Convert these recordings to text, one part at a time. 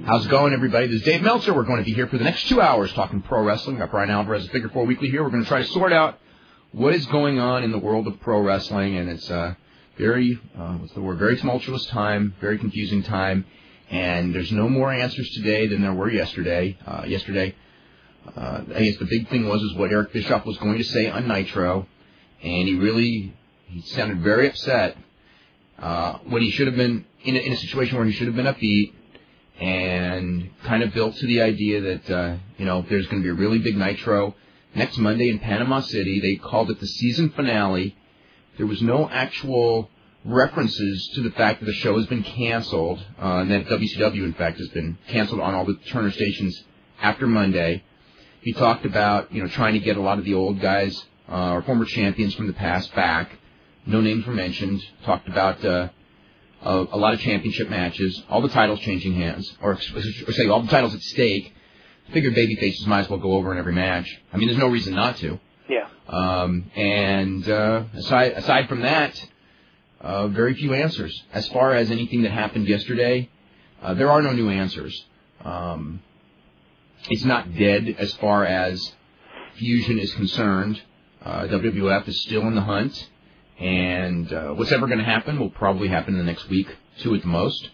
How's it going, everybody? This is Dave Meltzer. We're going to be here for the next 2 hours talking pro wrestling. Got Brian Alvarez, Figure 4 Weekly here. We're going to try to sort out what is going on in the world of pro wrestling, and it's very tumultuous time, very confusing time, and there's no more answers today than there were yesterday. I guess the big thing was what Eric Bischoff was going to say on Nitro, and he sounded very upset when he should have been in a situation where he should have been upbeat, and kind of built to the idea that there's going to be a really big Nitro next Monday in Panama City. They called it the season finale. There was no actual references to the fact that the show has been canceled, and that WCW, in fact, has been canceled on all the Turner stations after Monday. He talked about trying to get a lot of the old guys or former champions from the past back. No names were mentioned. Talked about a lot of championship matches, all the titles changing hands, or say all the titles at stake. Figured babyfaces might as well go over in every match. I mean, there's no reason not to. Yeah. Aside from that, very few answers. As far as anything that happened yesterday, there are no new answers. It's not dead as far as Fusion is concerned. WWF is still in the hunt. And what's ever going to happen will probably happen in the next week, 2 at the most,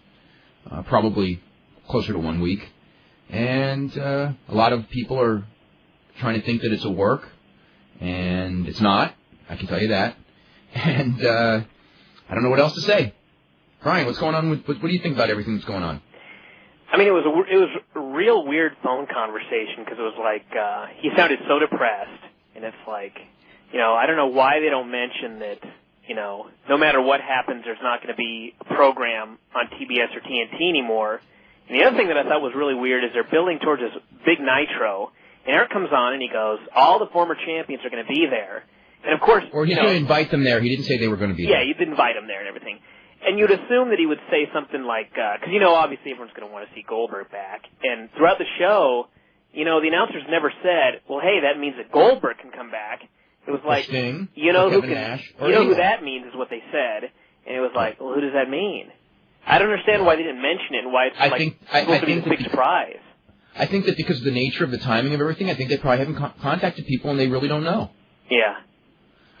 probably closer to 1 week. And a lot of people are trying to think that it's a work, and it's not. I can tell you that. And I don't know what else to say. Brian, what's going on? What do you think about everything that's going on? I mean, it was a real weird phone conversation because it was like he sounded so depressed, and it's like, I don't know why they don't mention that, no matter what happens, there's not going to be a program on TBS or TNT anymore. And the other thing that I thought was really weird is they're building towards this big Nitro, and Eric comes on and he goes, all the former champions are going to be there. And of course, or he's going to invite them there. He didn't say they were going to be there. Yeah, he did invite them there and everything. And you'd assume that he would say something like, because obviously everyone's going to want to see Goldberg back. And throughout the show, the announcers never said, well, hey, that means that Goldberg can come back. It was like, Sting, who that means is what they said, and it was like, well, who does that mean? I don't understand why they didn't mention it and why it's supposed to be a big surprise. I think that because of the nature of the timing of everything, I think they probably haven't contacted people and they really don't know. Yeah.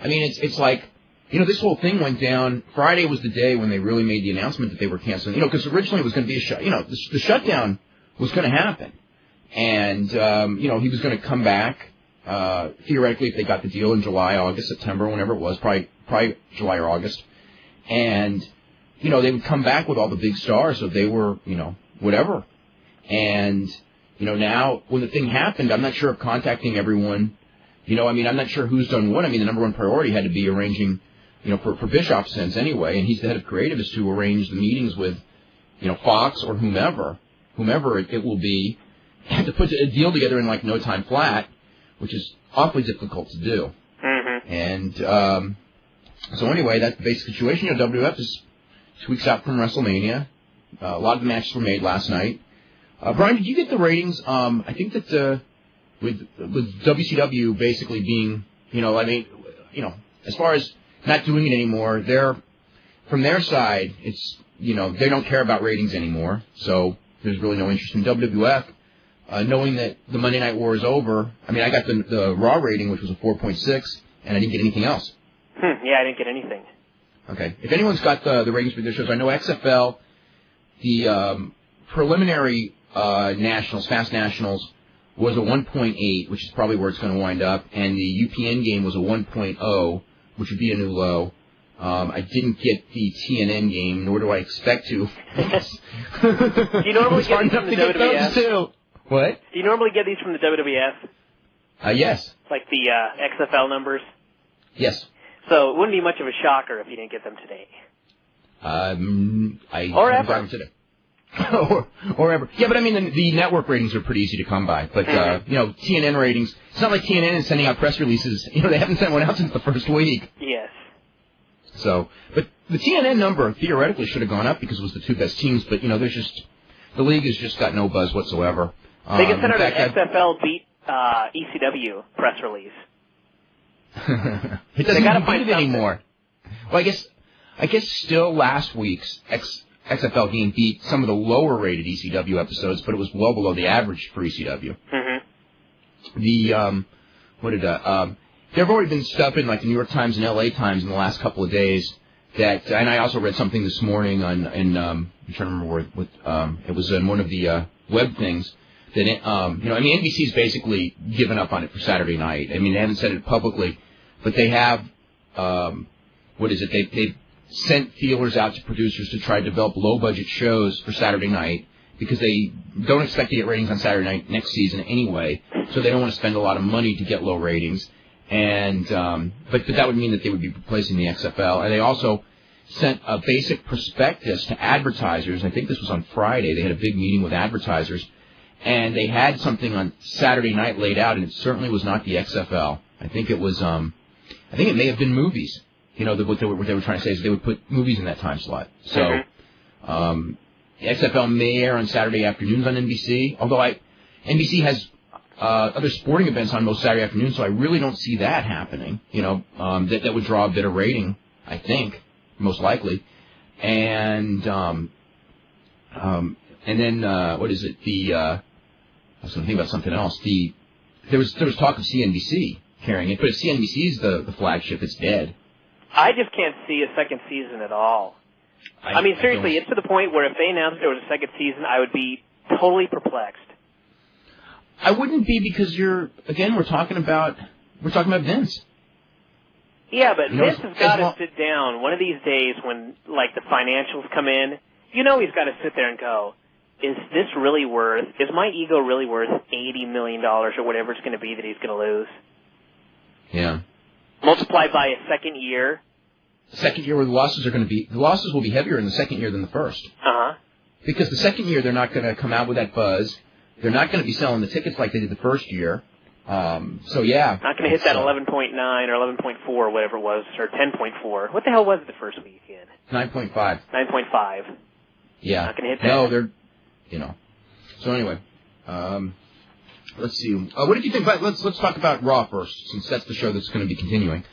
I mean, it's like, this whole thing went down. Friday was the day when they really made the announcement that they were canceling. Because originally it was going to be the shutdown was going to happen, and he was going to come back. Theoretically, if they got the deal in July, August, September, whenever it was, probably July or August. And, they would come back with all the big stars, so they were, whatever. And, now, when the thing happened, I'm not sure of contacting everyone. I'm not sure who's done what. I mean, the number one priority had to be arranging, for Bischoff's sense anyway, and he's the head of creative, is to arrange the meetings with, Fox or whomever it will be, and to put a deal together in, no time flat, which is awfully difficult to do. Mm-hmm. And so anyway, that's the basic situation. WWF is 2 weeks out from WrestleMania. A lot of the matches were made last night. Brian, did you get the ratings? I think that with WCW basically being, as far as not doing it anymore, from their side, it's, they don't care about ratings anymore. So there's really no interest in WWF. Knowing that the Monday Night War is over, I got the Raw rating, which was a 4.6, and I didn't get anything else. Yeah, I didn't get anything. Okay. If anyone's got the ratings for their shows, I know XFL, the preliminary Nationals, Fast Nationals, was a 1.8, which is probably where it's going to wind up, and the UPN game was a 1.0, which would be a new low. I didn't get the TNN game, nor do I expect to. Do you normally get these from the WWF? Too. What? Do you normally get these from the WWF? Yes. Like the XFL numbers? Yes. So it wouldn't be much of a shocker if you didn't get them today. Or ever. Today. or ever. Yeah, but the network ratings are pretty easy to come by. But, TNN ratings, it's not like TNN is sending out press releases. They haven't sent one out since the first week. Yes. So, but the TNN number theoretically should have gone up because it was the 2 best teams. But, the league has just got no buzz whatsoever. They can send out an XFL beat ECW press release. It doesn't even beat it anymore. Well, I guess still last week's XFL game beat some of the lower-rated ECW episodes, but it was well below the average for ECW. Mm-hmm. There have already been stuff in like the New York Times and LA Times in the last couple of days that, and I also read something this morning I'm trying to remember what it was in one of the web things that NBC's basically given up on it for Saturday night. I mean, they haven't said it publicly, but they have they've sent feelers out to producers to try to develop low-budget shows for Saturday night because they don't expect to get ratings on Saturday night next season anyway, so they don't want to spend a lot of money to get low ratings. And but that would mean that they would be replacing the XFL. And they also sent a basic prospectus to advertisers. I think this was on Friday. They had a big meeting with advertisers, and they had something on Saturday night laid out, and it certainly was not the XFL. I think it was. I think it may have been movies. What they were trying to say is they would put movies in that time slot. So the XFL may air on Saturday afternoons on NBC, although NBC has other sporting events on most Saturday afternoons, so I really don't see that happening. That would draw a bit of rating, I think, most likely. And then what is it? I was going to think about something else. There was talk of CNBC carrying it, but if CNBC is the flagship, it's dead. I just can't see a second season at all. I mean, seriously, it's to the point where if they announced there was a second season, I would be totally perplexed. I wouldn't be because we're talking about Vince. Yeah, but Vince has got to sit down one of these days when, like, the financials come in. He's got to sit there and go, is my ego really worth $80 million or whatever it's going to be that he's going to lose? Yeah. Multiplied by a second year. The second year where the losses will be heavier in the second year than the first. Uh-huh. Because the second year they're not going to come out with that buzz. They're not going to be selling the tickets like they did the first year. So yeah. Not going to hit that 11.9 or 11.4 or whatever it was, or 10.4. What the hell was it the first weekend? 9.5. 9.5. Yeah. Not going to hit that. No, they're, So anyway, let's see. What did you think? Let's talk about Raw first, since that's the show that's going to be continuing.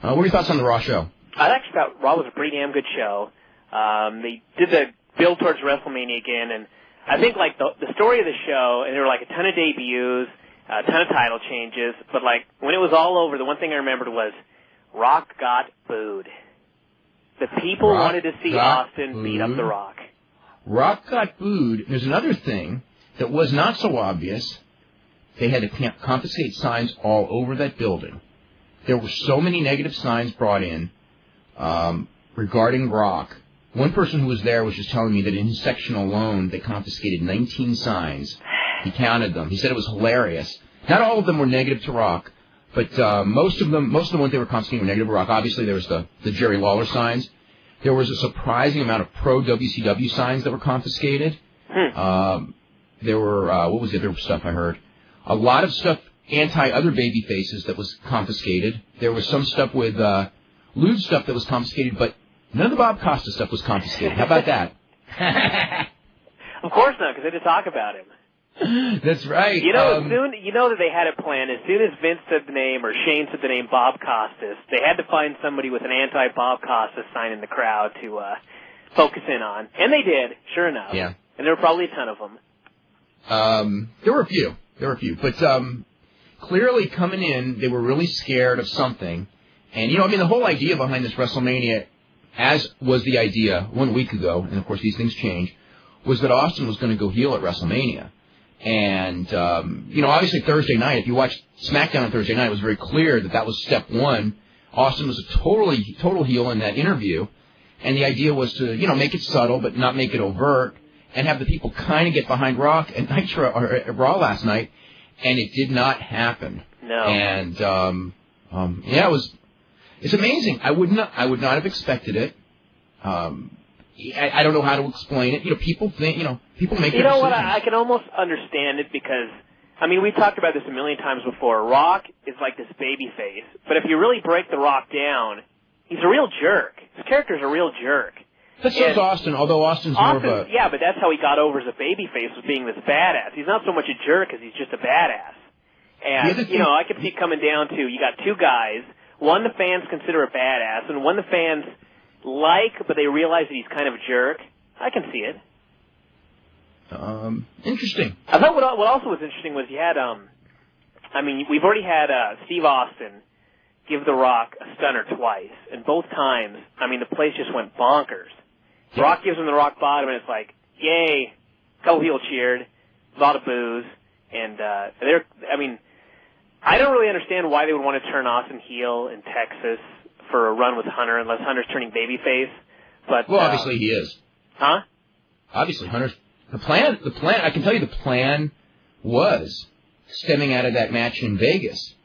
What are your thoughts on the Raw show? I actually thought Raw was a pretty damn good show. They did the build towards WrestleMania again, and I think like the story of the show, and there were like a ton of debuts, a ton of title changes, but like when it was all over, the one thing I remembered was Rock got booed. The people wanted to see Austin beat up The Rock. Rock got booed. There's another thing that was not so obvious. They had to confiscate signs all over that building. There were so many negative signs brought in regarding Rock. One person who was there was just telling me that in his section alone, they confiscated 19 signs. He counted them. He said it was hilarious. Not all of them were negative to Rock, but most of the ones they were confiscating were negative to Rock. Obviously, there was the Jerry Lawler signs. There was a surprising amount of pro-WCW signs that were confiscated. There were, what was the other stuff I heard? A lot of stuff anti-other baby faces that was confiscated. There was some stuff with lewd stuff that was confiscated, but none of the Bob Costa stuff was confiscated. How about that? Of course not, because they had to talk about him. That's right. That they had it planned. As soon as Vince said the name or Shane said the name Bob Costas, they had to find somebody with an anti-Bob Costas sign in the crowd to focus in on. And they did, sure enough. Yeah. And there were probably a ton of them. There were a few. But clearly coming in, they were really scared of something. And, the whole idea behind this WrestleMania, as was the idea 1 week ago, and of course these things change, was that Austin was going to go heel at WrestleMania. And, obviously Thursday night, if you watched SmackDown on Thursday night, it was very clear that was step one. Austin was a total heel in that interview. And the idea was to, make it subtle but not make it overt and have the people kind of get behind Rock at Nitro or at Raw last night. And it did not happen. No. And, it's amazing. I would not have expected it. I don't know how to explain it. People think, people make their decisions. What? I can almost understand it because, we've talked about this a million times before. Rock is like this baby face. But if you really break The Rock down, he's a real jerk. His character's a real jerk. But so is Austin, although Austin's more of a... Yeah, but that's how he got over as a baby face, was being this badass. He's not so much a jerk as he's just a badass. And, I could see it coming down to, you got two guys, one the fans consider a badass, and one the fans like, but they realize that he's kind of a jerk. I can see it. Interesting. I thought what also was interesting was you had, we've already had Steve Austin give The Rock a stunner twice, and both times, the place just went bonkers. Yeah. Rock gives him the rock bottom, and it's like, yay! A couple people cheered, a lot of boos, and I don't really understand why they would want to turn Austin heel in Texas for a run with Hunter, unless Hunter's turning babyface. But obviously he is. Huh? Obviously, Hunter's the plan. I can tell you, the plan was stemming out of that match in Vegas.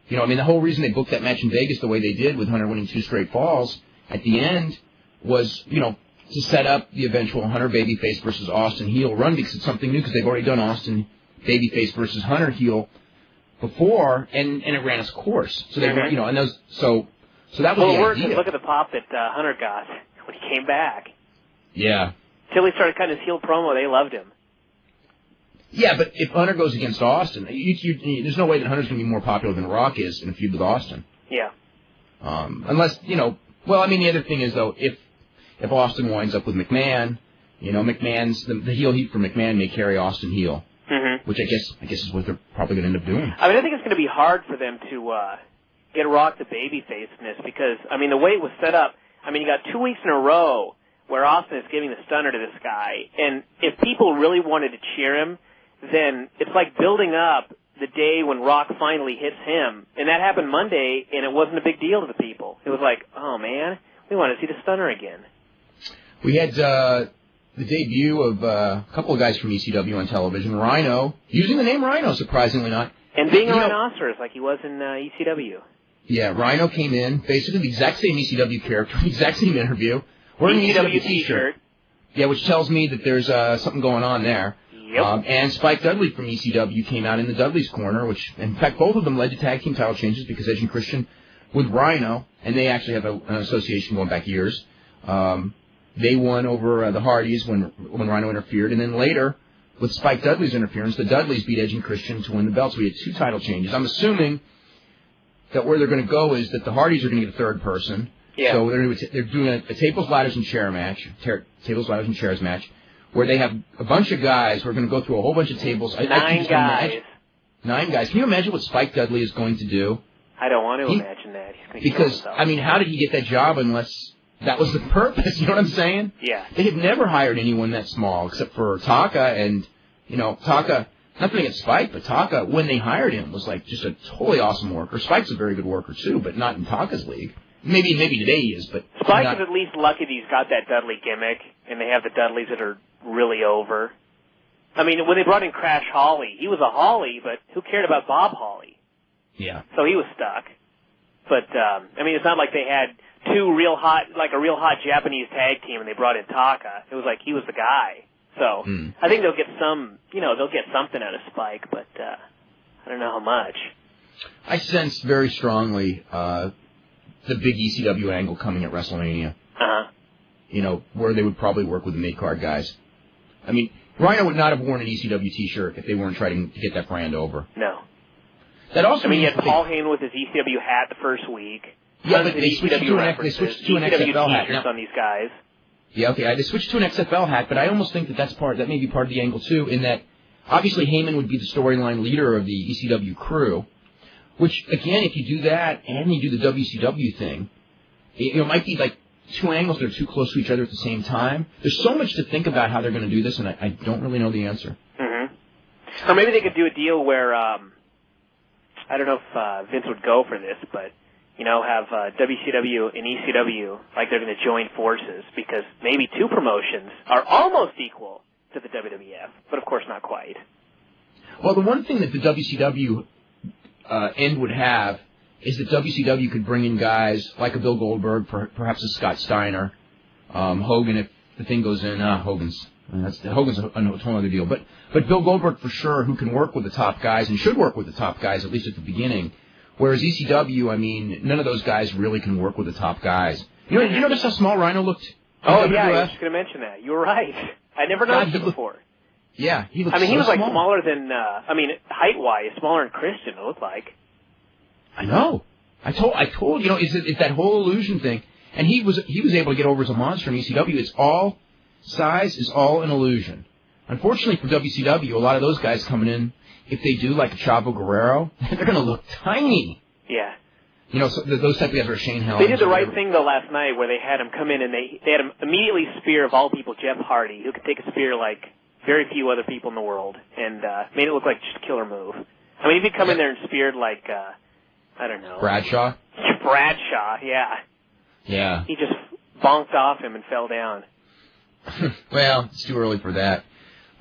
The whole reason they booked that match in Vegas the way they did, with Hunter winning 2 straight falls at the end, was to set up the eventual Hunter babyface versus Austin heel run, because it's something new, because they've already done Austin babyface versus Hunter heel before, and it ran its course. So they were, and those, so that was the idea. Look at the pop that Hunter got when he came back. Yeah. Till he started cutting his heel promo, they loved him. Yeah, but if Hunter goes against Austin, there's no way that Hunter's going to be more popular than Rock is in a feud with Austin. Yeah. Unless, the other thing is, though, if Austin winds up with McMahon, McMahon's, the heel heat for McMahon may carry Austin heel. Mm-hmm. Which I guess is what they're probably going to end up doing. I think it's going to be hard for them to get Rock to babyface in this, because, the way it was set up, you got 2 weeks in a row where Austin is giving the stunner to this guy, and if people really wanted to cheer him, then it's like building up the day when Rock finally hits him, and that happened Monday, and it wasn't a big deal to the people. It was like, oh man, we want to see the stunner again. We had the debut of a couple of guys from ECW on television. Rhino, using the name Rhino, surprisingly not. And being a rhinoceros like he was in ECW. Yeah, Rhino came in, basically the exact same ECW character, the exact same interview, wearing an ECW t-shirt. Yeah, which tells me that there's something going on there. Yep. And Spike Dudley from ECW came out in the Dudley's corner, which, in fact, both of them led to tag team title changes, because Edge and Christian with Rhino, and they actually have an association going back years. They won over the Hardys when Rhino interfered, and then later, with Spike Dudley's interference, the Dudleys beat Edge and Christian to win the belts. We had 2 title changes. I'm assuming that where they're going to go is that the Hardys are going to get a third person. Yeah. So they're doing a tables, ladders, and chair match, tables, ladders, and chairs match, where they have a bunch of guys who are going to go through a whole bunch of tables. 9 guys. 9 guys. Can you imagine what Spike Dudley is going to do? I don't want to imagine that. He's going to because, how did he get that job unless that was the purpose? You know what I'm saying? Yeah. They had never hired anyone that small except for Taka, and, Taka, nothing against Spike, but Taka, when they hired him, was like just a totally awesome worker. Spike's a very good worker, too, but not in Taka's league. Maybe today he is, but... Spike is at least lucky that he's got that Dudley gimmick, and they have the Dudleys that are really over. When they brought in Crash Holly, he was a Holly, but who cared about Bob Holly? Yeah. So he was stuck. But, it's not like they had a real hot Japanese tag team and they brought in Taka. It was like he was the guy. So, I think they'll get something out of Spike, but, I don't know how much. I sense very strongly, the big ECW angle coming at WrestleMania. Uh-huh. Where they would probably work with the mid-card guys. Rhino would not have worn an ECW t-shirt if they weren't trying to get that brand over. No. That also you had Paul Heyman with his ECW hat the first week. Yeah, but they switched to an XFL hat. Now, on these guys. Yeah, okay, they switched to an XFL hat, but I almost think that may be part of the angle, too, in that obviously Heyman would be the storyline leader of the ECW crew. Which, again, if you do that and you do the WCW thing, it might be like 2 angles that are too close to each other at the same time. There's so much to think about how they're going to do this, and I don't really know the answer. Mm-hmm. Or maybe they could do a deal where, I don't know if Vince would go for this, but, have WCW and ECW like they're going to join forces, because maybe 2 promotions are almost equal to the WWF, but of course not quite. Well, the one thing that the WCW end would have is that WCW could bring in guys like a Bill Goldberg, perhaps a Scott Steiner, Hogan if the thing goes in. Hogan's a whole other deal. But Bill Goldberg for sure, who can work with the top guys and should work with the top guys at least at the beginning. Whereas ECW, none of those guys really can work with the top guys. You notice how small Rhino looked? Oh yeah, I was just going to mention that. You were right. I never noticed it before. Yeah, he looked. He was like small. smaller than. Height-wise, smaller than Christian. It looked like. I know. I told it's that whole illusion thing, and he was able to get over as a monster in ECW. It's all size is all an illusion. Unfortunately for WCW, a lot of those guys coming in, if they do like a Chavo Guerrero, they're going to look tiny. Yeah. You know, so those type of guys are Shane Helms. They did the right thing, though, last night where they had him come in and they had him immediately spear, of all people, Jeff Hardy, who could take a spear like very few other people in the world, and made it look like just a killer move. I mean, if he'd come in there and speared like, I don't know. Bradshaw, yeah. Yeah. He just bonked off him and fell down. Well, it's too early for that.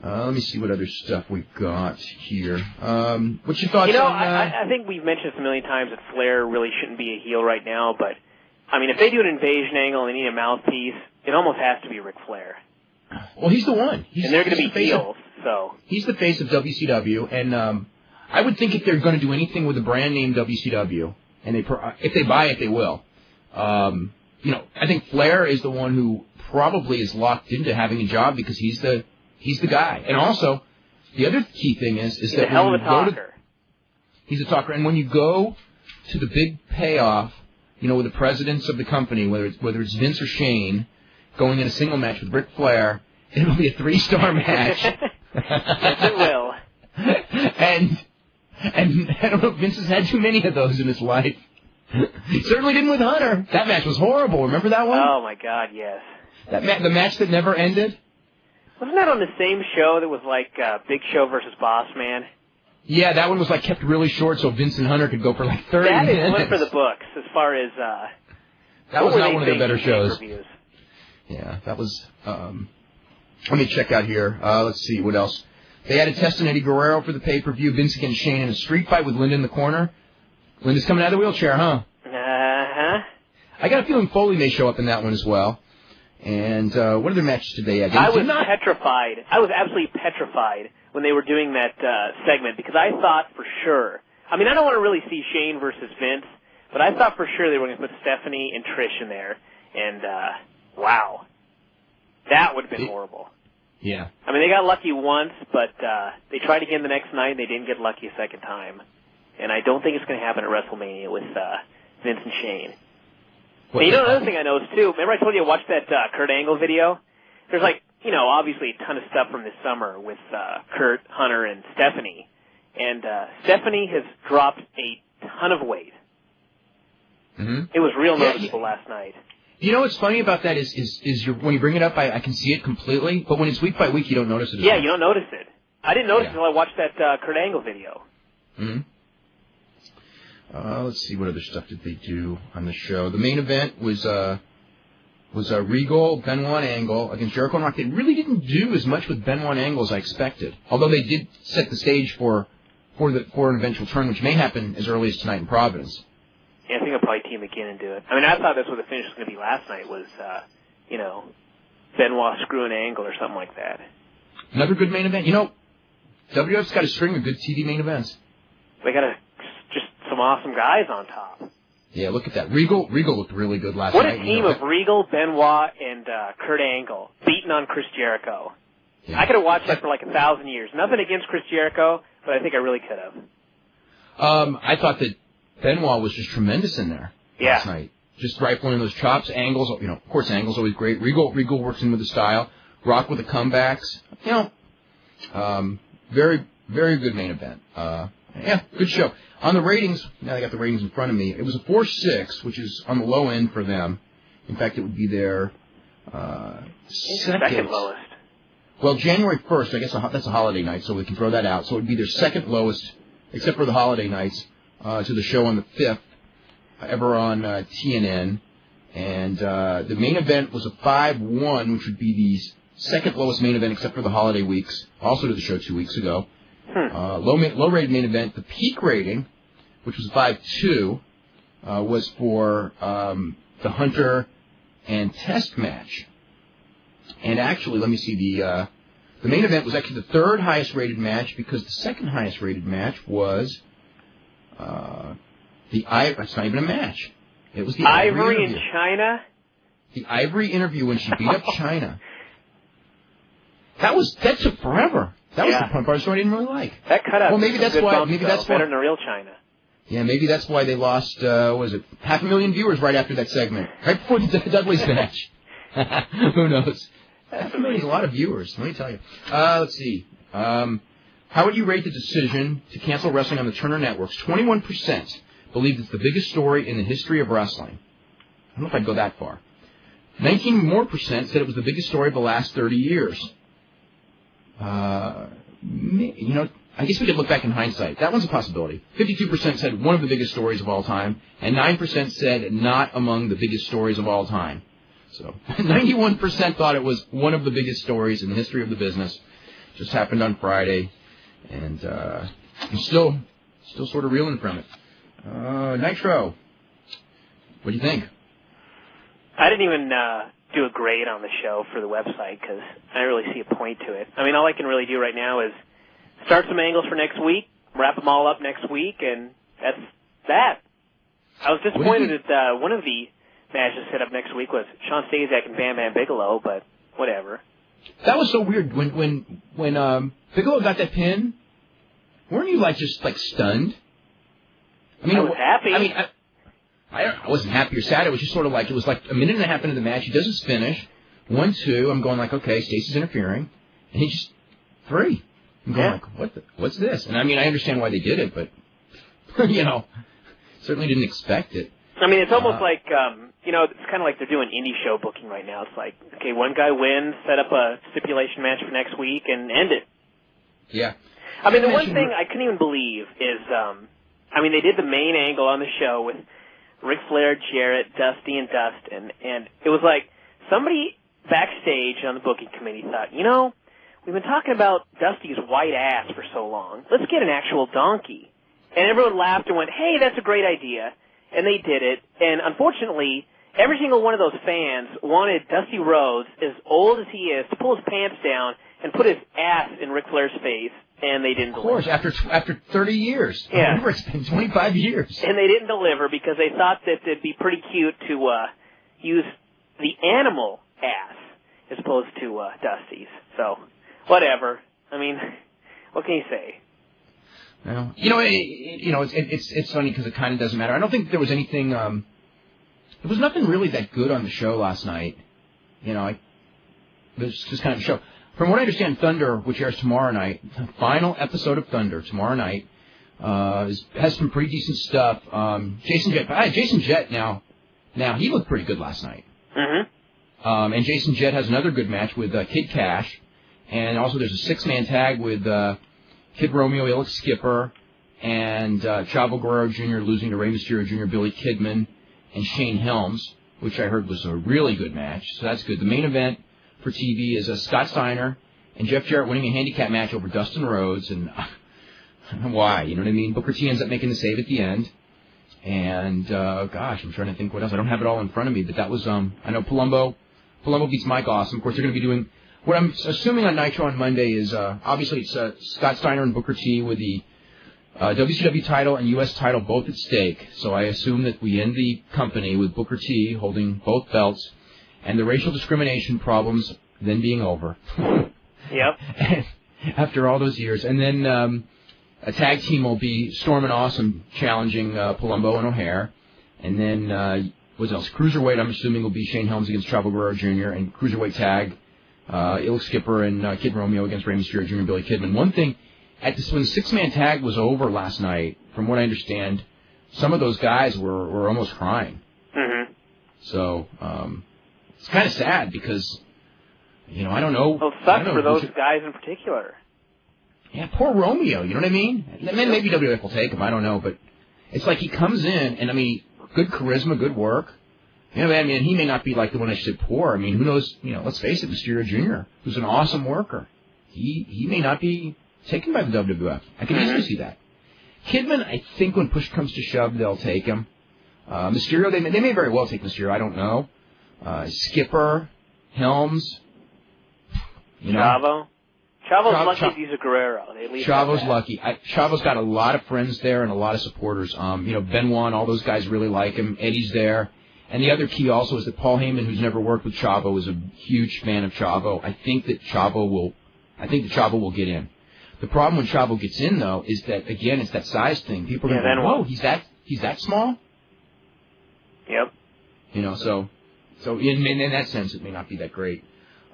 Let me see what other stuff we've got here. What's your thoughts on... I think we've mentioned this a million times that Flair really shouldn't be a heel right now, but, I mean, if they do an invasion angle and they need a mouthpiece, it almost has to be Ric Flair. Well, he's the one. And they're going to be heels, so... He's the face of WCW, and I would think if they're going to do anything with the brand name WCW, and if they buy it, they will. You know, I think Flair is the one who probably is locked into having a job because he's the guy. And also, the other key thing is he's that a hell of a talker. He's a talker, and when you go to the big payoff, you know, with the presidents of the company, whether it's Vince or Shane, going in a single match with Ric Flair, it'll be a 3-star match. Yes, it will. And I don't know if Vince has had too many of those in his life. He certainly didn't with Hunter. That match was horrible. Remember that one? Oh my God, yes. The match that never ended. Wasn't that on the same show that was like Big Show versus Boss Man? Yeah, that one was like kept really short so Vince and Hunter could go for like 30 minutes. That is one for the books as far as... that was not one of their better shows. Yeah, that was... let me check out here. Let's see, what else? They added Test and Eddie Guerrero for the pay-per-view. Vince against Shane in a street fight with Linda in the corner. Linda's coming out of the wheelchair, huh? Uh-huh. I got a feeling Foley may show up in that one as well. And what other matches did they add? I was petrified. I was absolutely petrified when they were doing that segment because I thought for sure. I mean, I don't want to really see Shane versus Vince, but I thought for sure they were going to put Stephanie and Trish in there. And, wow. That would have been horrible. Yeah. I mean, they got lucky once, but they tried again the next night, and they didn't get lucky a second time. And I don't think it's going to happen at WrestleMania with Vince and Shane. And you know another thing I noticed, too? Remember I told you I watched that Kurt Angle video? There's like, you know, obviously a ton of stuff from this summer with Kurt, Hunter, and Stephanie. And Stephanie has dropped a ton of weight. Mm-hmm. It was real noticeable last night. You know what's funny about that is when you bring it up, I can see it completely, but when it's week by week, you don't notice it. Yeah, you don't notice it. I didn't notice until I watched that Kurt Angle video. Mm-hmm. Let's see, what other stuff did they do on the show? The main event was Regal, Benoit, and Angle against Jericho and Rock. They really didn't do as much with Benoit and Angle as I expected, although they did set the stage for an eventual turn, which may happen as early as tonight in Providence. Yeah, I think I'll probably team again and do it. I mean, I thought that's what the finish was going to be last night was, you know, Benoit screwing Angle or something like that. Another good main event. You know, WWF's got a string of good TV main events. They got just some awesome guys on top. Yeah, look at that. Regal looked really good last night. What a team of Regal, Benoit, and Kurt Angle beating on Chris Jericho. Yeah. I could have watched that for like 1,000 years. Nothing against Chris Jericho, but I think I really could have. I thought that Benoit was just tremendous in there last night. Just rifling those chops, Angles, you know, of course, Angle's always great. Regal works in with the style. Rock with the comebacks. You know, very, very good main event. Yeah, good show. On the ratings, now I got the ratings in front of me. It was a 4.6, which is on the low end for them. In fact, it would be their second lowest. Well, January 1st, I guess that's a holiday night, so we can throw that out. So it would be their second lowest, except for the holiday nights, to the show on the 5th, ever on TNN. And the main event was a 5.1, which would be the second lowest main event except for the holiday weeks, also to the show 2 weeks ago. Low-rated main event, the peak rating, which was 5.2, was for the Hunter and Test match. And actually, let me see, the main event was actually the third highest rated match because the second highest rated match was it's not even a match. It was the Ivory in China? The Ivory interview when she beat up China. That took forever. That was the part of the story I didn't really like. That cut out. Well, maybe that's why. Better than the real China. Yeah, maybe that's why they lost. 500,000 viewers right after that segment, right before the Dudley's match. Who knows? That's amazing. A lot of viewers, let me tell you. Let's see. How would you rate the decision to cancel wrestling on the Turner Networks? 21% believe it's the biggest story in the history of wrestling. I don't know if I'd go that far. 19% more said it was the biggest story of the last 30 years. I guess we could look back in hindsight. That one's a possibility. 52% said one of the biggest stories of all time, and 9% said not among the biggest stories of all time. So 91% thought it was one of the biggest stories in the history of the business. Just happened on Friday, and I'm still sort of reeling from it. Nitro, what do you think? I didn't even do a grade on the show for the website because I don't really see a point to it. I mean, all I can really do right now is start some angles for next week, wrap them all up next week, and that's that. I was disappointed that one of the matches set up next week was Shawn Stasiak and Bam Bam Bigelow, but whatever. That was so weird. When Bigelow got that pin, weren't you just stunned? I was happy. I mean, I wasn't happy or sad. It was just sort of it was like a minute and a half into the match. He does his finish. 1-2. I'm going okay, Stacey's interfering. And he just 3. I'm going what's this? And I mean, I understand why they did it, but, certainly didn't expect it. I mean, it's almost it's kind of like they're doing indie show booking right now. It's like, okay, one guy wins, set up a stipulation match for next week, and end it. Yeah. I mean, the one thing I couldn't even believe is, they did the main angle on the show with Ric Flair, Jarrett, Dusty, and Dustin, and it was like somebody backstage on the booking committee thought, we've been talking about Dusty's white ass for so long. Let's get an actual donkey. And everyone laughed and went, hey, that's a great idea. And they did it. And unfortunately, every single one of those fans wanted Dusty Rhodes, as old as he is, to pull his pants down and put his ass in Ric Flair's face. And they didn't deliver. Of course, after 30 years. Yeah. Remember, it's been 25 years. And they didn't deliver because they thought that it'd be pretty cute to use the animal ass as opposed to Dusty's. So, whatever. I mean, what can you say? Well, it's funny because it kind of doesn't matter. I don't think there was anything. There was nothing really that good on the show last night. It was just kind of a show. From what I understand, Thunder, which airs tomorrow night, the final episode of Thunder tomorrow night, has some pretty decent stuff. Jason Jett now he looked pretty good last night. Mm-hmm. And Jason Jett has another good match with Kid Cash, and also there's a 6-man tag with Kid Romeo, Elix Skipper, and Chavo Guerrero Jr. losing to Rey Mysterio Jr., Billy Kidman, and Shane Helms, which I heard was a really good match. So that's good. The main event for TV is Scott Steiner and Jeff Jarrett winning a handicap match over Dustin Rhodes, and why? You know what I mean? Booker T ends up making the save at the end, and I'm trying to think what else. I don't have it all in front of me, but that was I know Palumbo beats Mike Awesome. Of course, they're going to be doing what I'm assuming on Nitro on Monday is obviously it's Scott Steiner and Booker T with the WCW title and U.S. title both at stake. So I assume that we end the company with Booker T holding both belts, and the racial discrimination problems then being over. Yep. After all those years. And then a tag team will be Storm and Awesome challenging Palumbo and O'Hare. And then, what else? Cruiserweight, I'm assuming, will be Shane Helms against Chavo Guerrero Jr. And Cruiserweight tag, Elix Skipper and Kid Romeo against Rey Mysterio Jr. and Billy Kidman. One thing, when the 6-man tag was over last night, from what I understand, some of those guys were almost crying. Mm-hmm. So, it's kind of sad because, I don't know. Well, it sucks for those guys in particular. Yeah, poor Romeo, you know what I mean? Maybe WWF will take him, I don't know, but it's like he comes in, and good charisma, good work. He may not be like the one I said poor. Who knows, let's face it, Mysterio Jr., who's an awesome worker. He may not be taken by the WWF. I can easily see that. Kidman, I think when push comes to shove, they'll take him. Mysterio, they may very well take Mysterio, I don't know. Skipper, Helms, Chavo's lucky he's a Guerrero. Chavo's lucky. Chavo's got a lot of friends there and a lot of supporters. Benoit and all those guys really like him. Eddie's there. And the other key also is that Paul Heyman, who's never worked with Chavo, is a huge fan of Chavo. I think that Chavo will get in. The problem when Chavo gets in, though, is that, again, it's that size thing. People are going to go, whoa, he's that small? Yep. So in that sense, it may not be that great.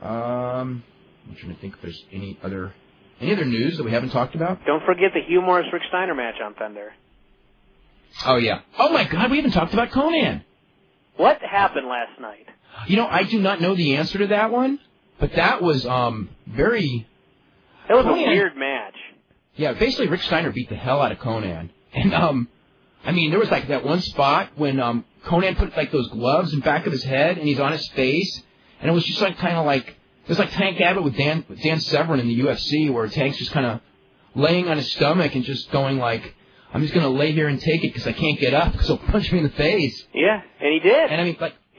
I'm trying to think if there's any other news that we haven't talked about. Don't forget the Hugh Morris-Rick Steiner match on Thunder. Oh, yeah. Oh, my God, we haven't talked about Conan. What happened last night? I do not know the answer to that one, but that was very... That was Conan, a weird match. Yeah, basically Rick Steiner beat the hell out of Conan. And, there was like that one spot when Conan put like those gloves in back of his head and he's on his face, and it was just like kind of like, it was like Tank Abbott with Dan Severn in the UFC, where Tank's just kind of laying on his stomach and just going like, I'm just going to lay here and take it because I can't get up because he'll punch me in the face. Yeah, and he did. And he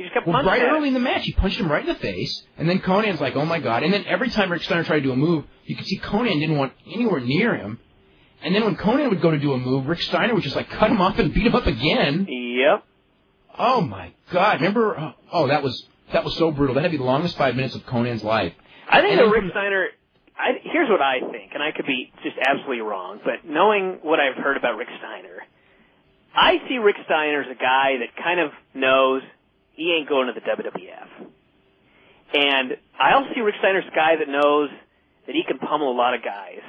just kept punching right early in the match, he punched him right in the face, and then Conan's like, oh my God. And then every time Rick Steiner tried to do a move, you could see Conan didn't want anywhere near him. And then when Conan would go to do a move, Rick Steiner would just like cut him off and beat him up again. Yep. Oh my God! Remember? Oh, that was so brutal. That had to be the longest 5 minutes of Conan's life. I think that Rick Steiner. Here's what I think, and I could be just absolutely wrong, but knowing what I've heard about Rick Steiner, I see Rick Steiner as a guy that kind of knows he ain't going to the WWF, and I also see Rick Steiner as a guy that knows that he can pummel a lot of guys.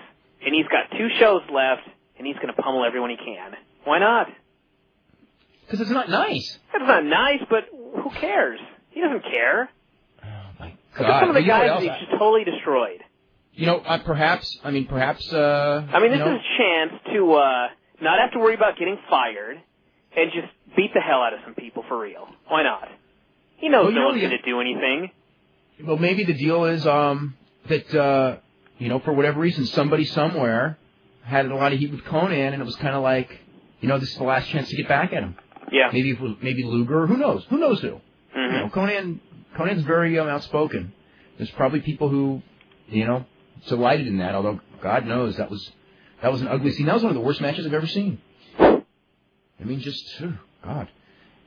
And he's got 2 shows left, and he's going to pummel everyone he can. Why not? Because it's not nice. It's not nice, but who cares? He doesn't care. Oh, my God. Look at some of the guys that he's just totally destroyed. Perhaps... this is a chance to not have to worry about getting fired and just beat the hell out of some people for real. Why not? He knows no one's going to do anything. Well, maybe the deal is that... for whatever reason, somebody somewhere had a lot of heat with Conan, and it was kind of like, this is the last chance to get back at him. Yeah. Maybe Luger, who knows? Who knows who? Mm-hmm. Conan's very outspoken. There's probably people who, delighted in that, although God knows that was an ugly scene. That was one of the worst matches I've ever seen. God.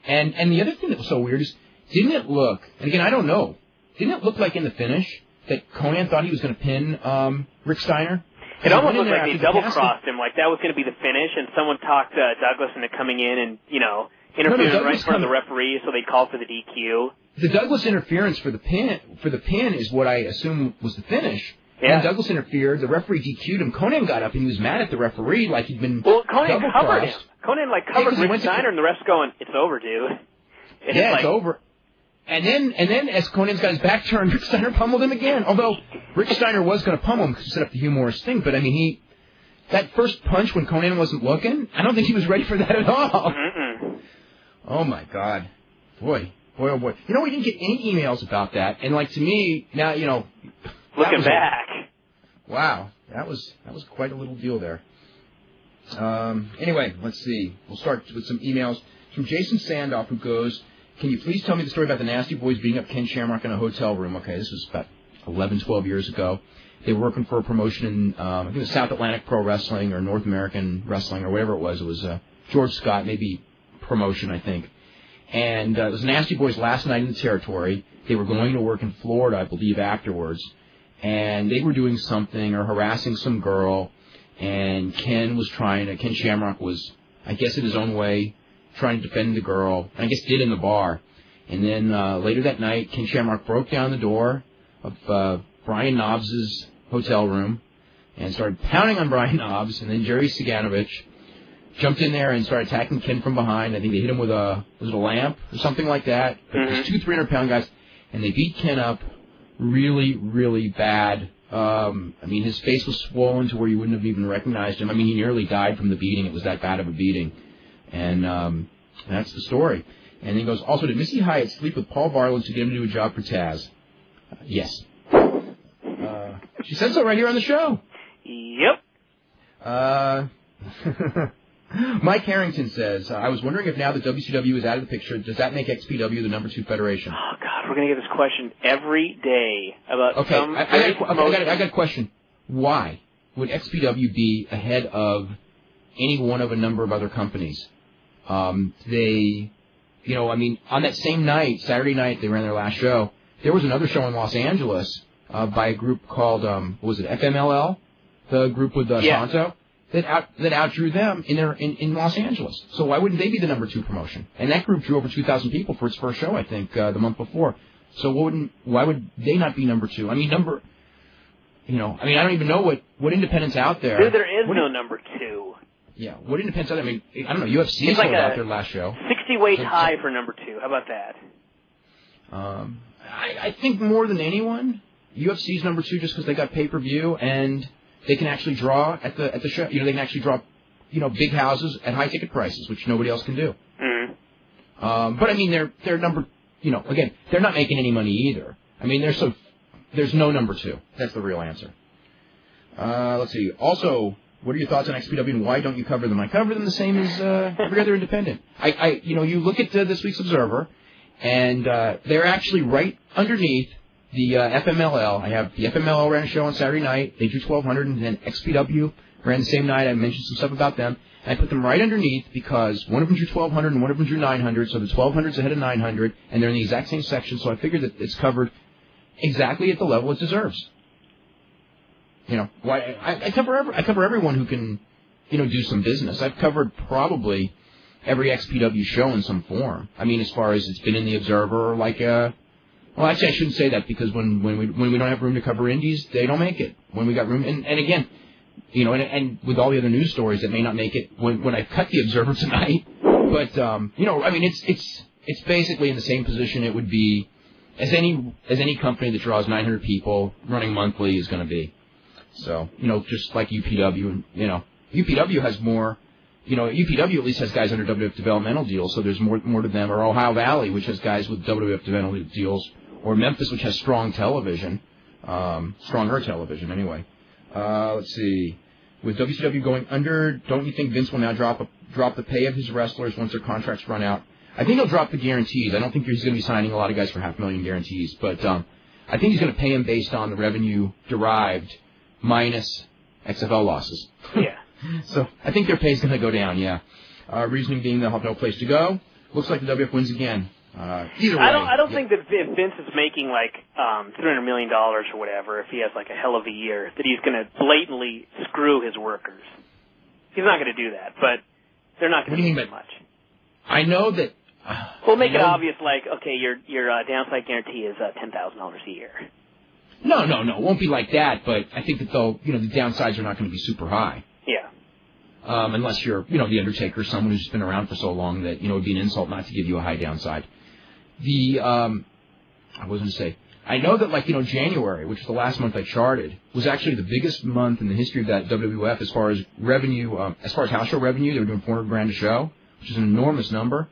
And the other thing that was so weird is, didn't it look, and again, I don't know, didn't it look like in the finish that Conan thought he was going to pin Rick Steiner? It almost looked like they double-crossed him, like that was going to be the finish, and someone talked Douglas into coming in and, interfering right in front of the referee, so they called for the DQ. The Douglas interference for the pin is what I assume was the finish. Yeah. And Douglas interfered, the referee DQ'd him, Conan got up and he was mad at the referee like he'd been Conan covered him. Conan covered Rick Steiner, and the ref's going, it's over, dude. And it's over. And then, as Conan's got his back turned, Rick Steiner pummeled him again. Although Rick Steiner was going to pummel him because he set up the humorous thing, but that first punch when Conan wasn't looking, I don't think he was ready for that at all. Mm-mm. Oh my God, boy, oh boy. We didn't get any emails about that, and to me now, looking back, wow, that was quite a little deal there. Anyway, let's see. We'll start with some emails from Jason Sandoff, who goes, can you please tell me the story about the Nasty Boys beating up Ken Shamrock in a hotel room? Okay, this was about 11, 12 years ago. They were working for a promotion in, I think it was South Atlantic Pro Wrestling or North American Wrestling or whatever it was. It was George Scott, maybe promotion, I think. And it was Nasty Boys' last night in the territory. They were going to work in Florida, I believe, afterwards. And they were doing something or harassing some girl. And Ken Shamrock was, I guess in his own way, trying to defend the girl, and I guess did in the bar. And then later that night, Ken Shamrock broke down the door of Brian Knobs' hotel room and started pounding on Brian Knobs, and then Jerry Saganovich jumped in there and started attacking Ken from behind. I think they hit him with was it a lamp or something like that? Mm-hmm. It was 2 300-pound guys, and they beat Ken up really, really bad. His face was swollen to where you wouldn't have even recognized him. He nearly died from the beating. It was that bad of a beating. And that's the story. And then he goes, also, did Missy Hyatt sleep with Paul Varlin to get him to do a job for Taz? Yes. She said so right here on the show. Yep. Mike Harrington says, I was wondering if now that WCW is out of the picture, does that make XPW the number 2 federation? Oh, God, we're going to get this question every day about some... I got a question. Why would XPW be ahead of any one of a number of other companies? On that same night, Saturday night, they ran their last show. There was another show in Los Angeles by a group called, FMLL? The group with Santo? That outdrew them in Los Angeles. So why wouldn't they be the number 2 promotion? And that group drew over 2,000 people for its first show, I think, the month before. So why would they not be number 2? I mean, I don't even know what independent's out there. Dude, there is no number 2. Yeah, what independent's out there? I mean, I don't know. UFC sold out their last show. 60 weight high for number 2. How about that? I think more than anyone, UFC's number 2 just because they got pay-per-view and they can actually draw at the show. They can actually draw, big houses at high ticket prices, which nobody else can do. Mm-hmm. But I mean, they're number, again, they're not making any money either. I mean, there's no number 2. That's the real answer. Let's see. Also, what are your thoughts on XPW and why don't you cover them? I cover them the same as every other independent. You look at this week's Observer, and they're actually right underneath the FMLL. I have the FMLL ran a show on Saturday night. They drew 1,200, and then XPW ran the same night. I mentioned some stuff about them. And I put them right underneath because one of them drew 1,200 and one of them drew 900, so the 1,200's ahead of 900, and they're in the exact same section, so I figured that it's covered exactly at the level it deserves. Why I cover everyone who can, do some business. I've covered probably every XPW show in some form. I mean, as far as it's been in the Observer, or like well, actually, I shouldn't say that because when we don't have room to cover indies, they don't make it. When we got room, and again, and with all the other news stories that may not make it when I cut the Observer tonight, but I mean, it's basically in the same position it would be as any company that draws 900 people running monthly is going to be. So, just like UPW, and, UPW has more, UPW at least has guys under WWF developmental deals, so there's more to them, or Ohio Valley, which has guys with WWF developmental deals, or Memphis, which has strong television, stronger television, anyway. Let's see. With WCW going under, don't you think Vince will now drop the pay of his wrestlers once their contracts run out? I think he'll drop the guarantees. I don't think he's going to be signing a lot of guys for $500,000 guarantees, but I think he's going to pay them based on the revenue derived minus XFL losses. Yeah. So I think their pay is going to go down, yeah. Reasoning being they'll have no place to go. Looks like the WF wins again. Either way. I don't think that if Vince is making like $300 million or whatever, if he has like a hell of a year, that he's going to blatantly screw his workers. He's not going to do that, but they're not going to do that much. I know that. We'll make it obvious, like, okay, your downside guarantee is $10,000 a year. No, it won't be like that. But I think that the downsides are not going to be super high. Yeah. Unless you're, the Undertaker, someone who's been around for so long that it would be an insult not to give you a high downside. I was going to say, I know that January, which was the last month I charted, was actually the biggest month in the history of that WWF as far as revenue, as far as house show revenue. They were doing $400,000 a show, which is an enormous number,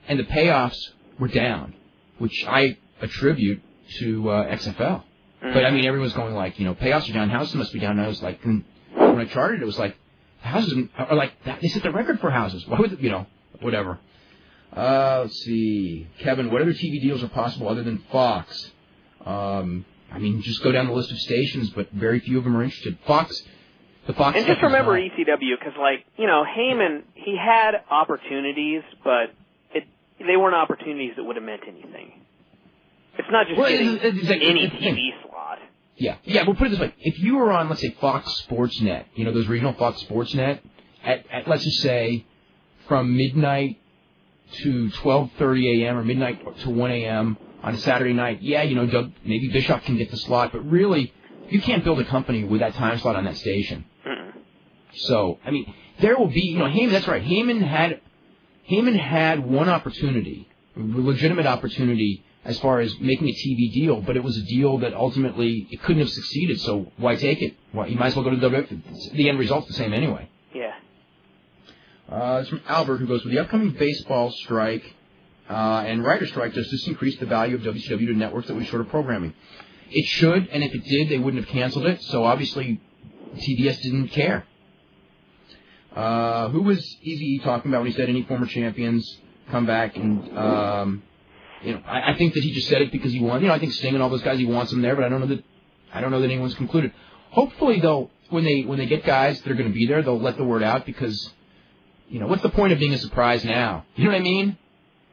and the payoffs were down, which I attribute to XFL. But I mean, everyone's going like, payoffs are down, houses must be down. And I was like, when I charted, it was like, houses are like that. They set the record for houses. Why would whatever. Let's see, Kevin. What other TV deals are possible other than Fox? I mean, just go down the list of stations, but very few of them are interested. The Fox. And just remember ECW, because Heyman, he had opportunities, but they weren't opportunities that would have meant anything. It's not just getting any TV slot. Yeah. We'll put it this way: if you were on, let's say, Fox Sportsnet, those regional Fox Sportsnet, at let's just say from midnight to 12:30 a.m. or midnight to 1 a.m. on a Saturday night, Doug, maybe Bischoff can get the slot, but really, you can't build a company with that time slot on that station. Mm-mm. So, I mean, there will be, Heyman. That's right. Heyman had one opportunity, a legitimate opportunity, as far as making a TV deal, but it was a deal that ultimately it couldn't have succeeded. So why take it? You might as well go to the WWF. The end result's the same anyway. Yeah. It's from Albert, who goes, with the upcoming baseball strike and writer strike, does this increase the value of WCW to networks that we short of programming? It should, and if it did, they wouldn't have canceled it. So obviously, TBS didn't care. Who was Eve talking about when he said any former champions come back and? I think that he just said it because he won. I think Sting and all those guys, he wants them there, but I don't know that anyone's concluded. Hopefully, though, when they get guys that are going to be there, they'll let the word out because, what's the point of being a surprise now? You know what I mean?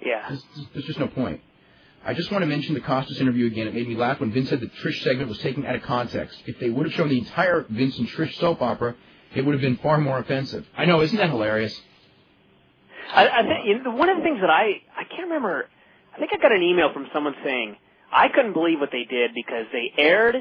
Yeah. There's just no point. I just want to mention the Costas interview again. It made me laugh when Vince said the Trish segment was taken out of context. If they would have shown the entire Vince and Trish soap opera, it would have been far more offensive. I know, isn't that hilarious? I think one of the things that I can't remember. I think I got an email from someone saying, I couldn't believe what they did because they aired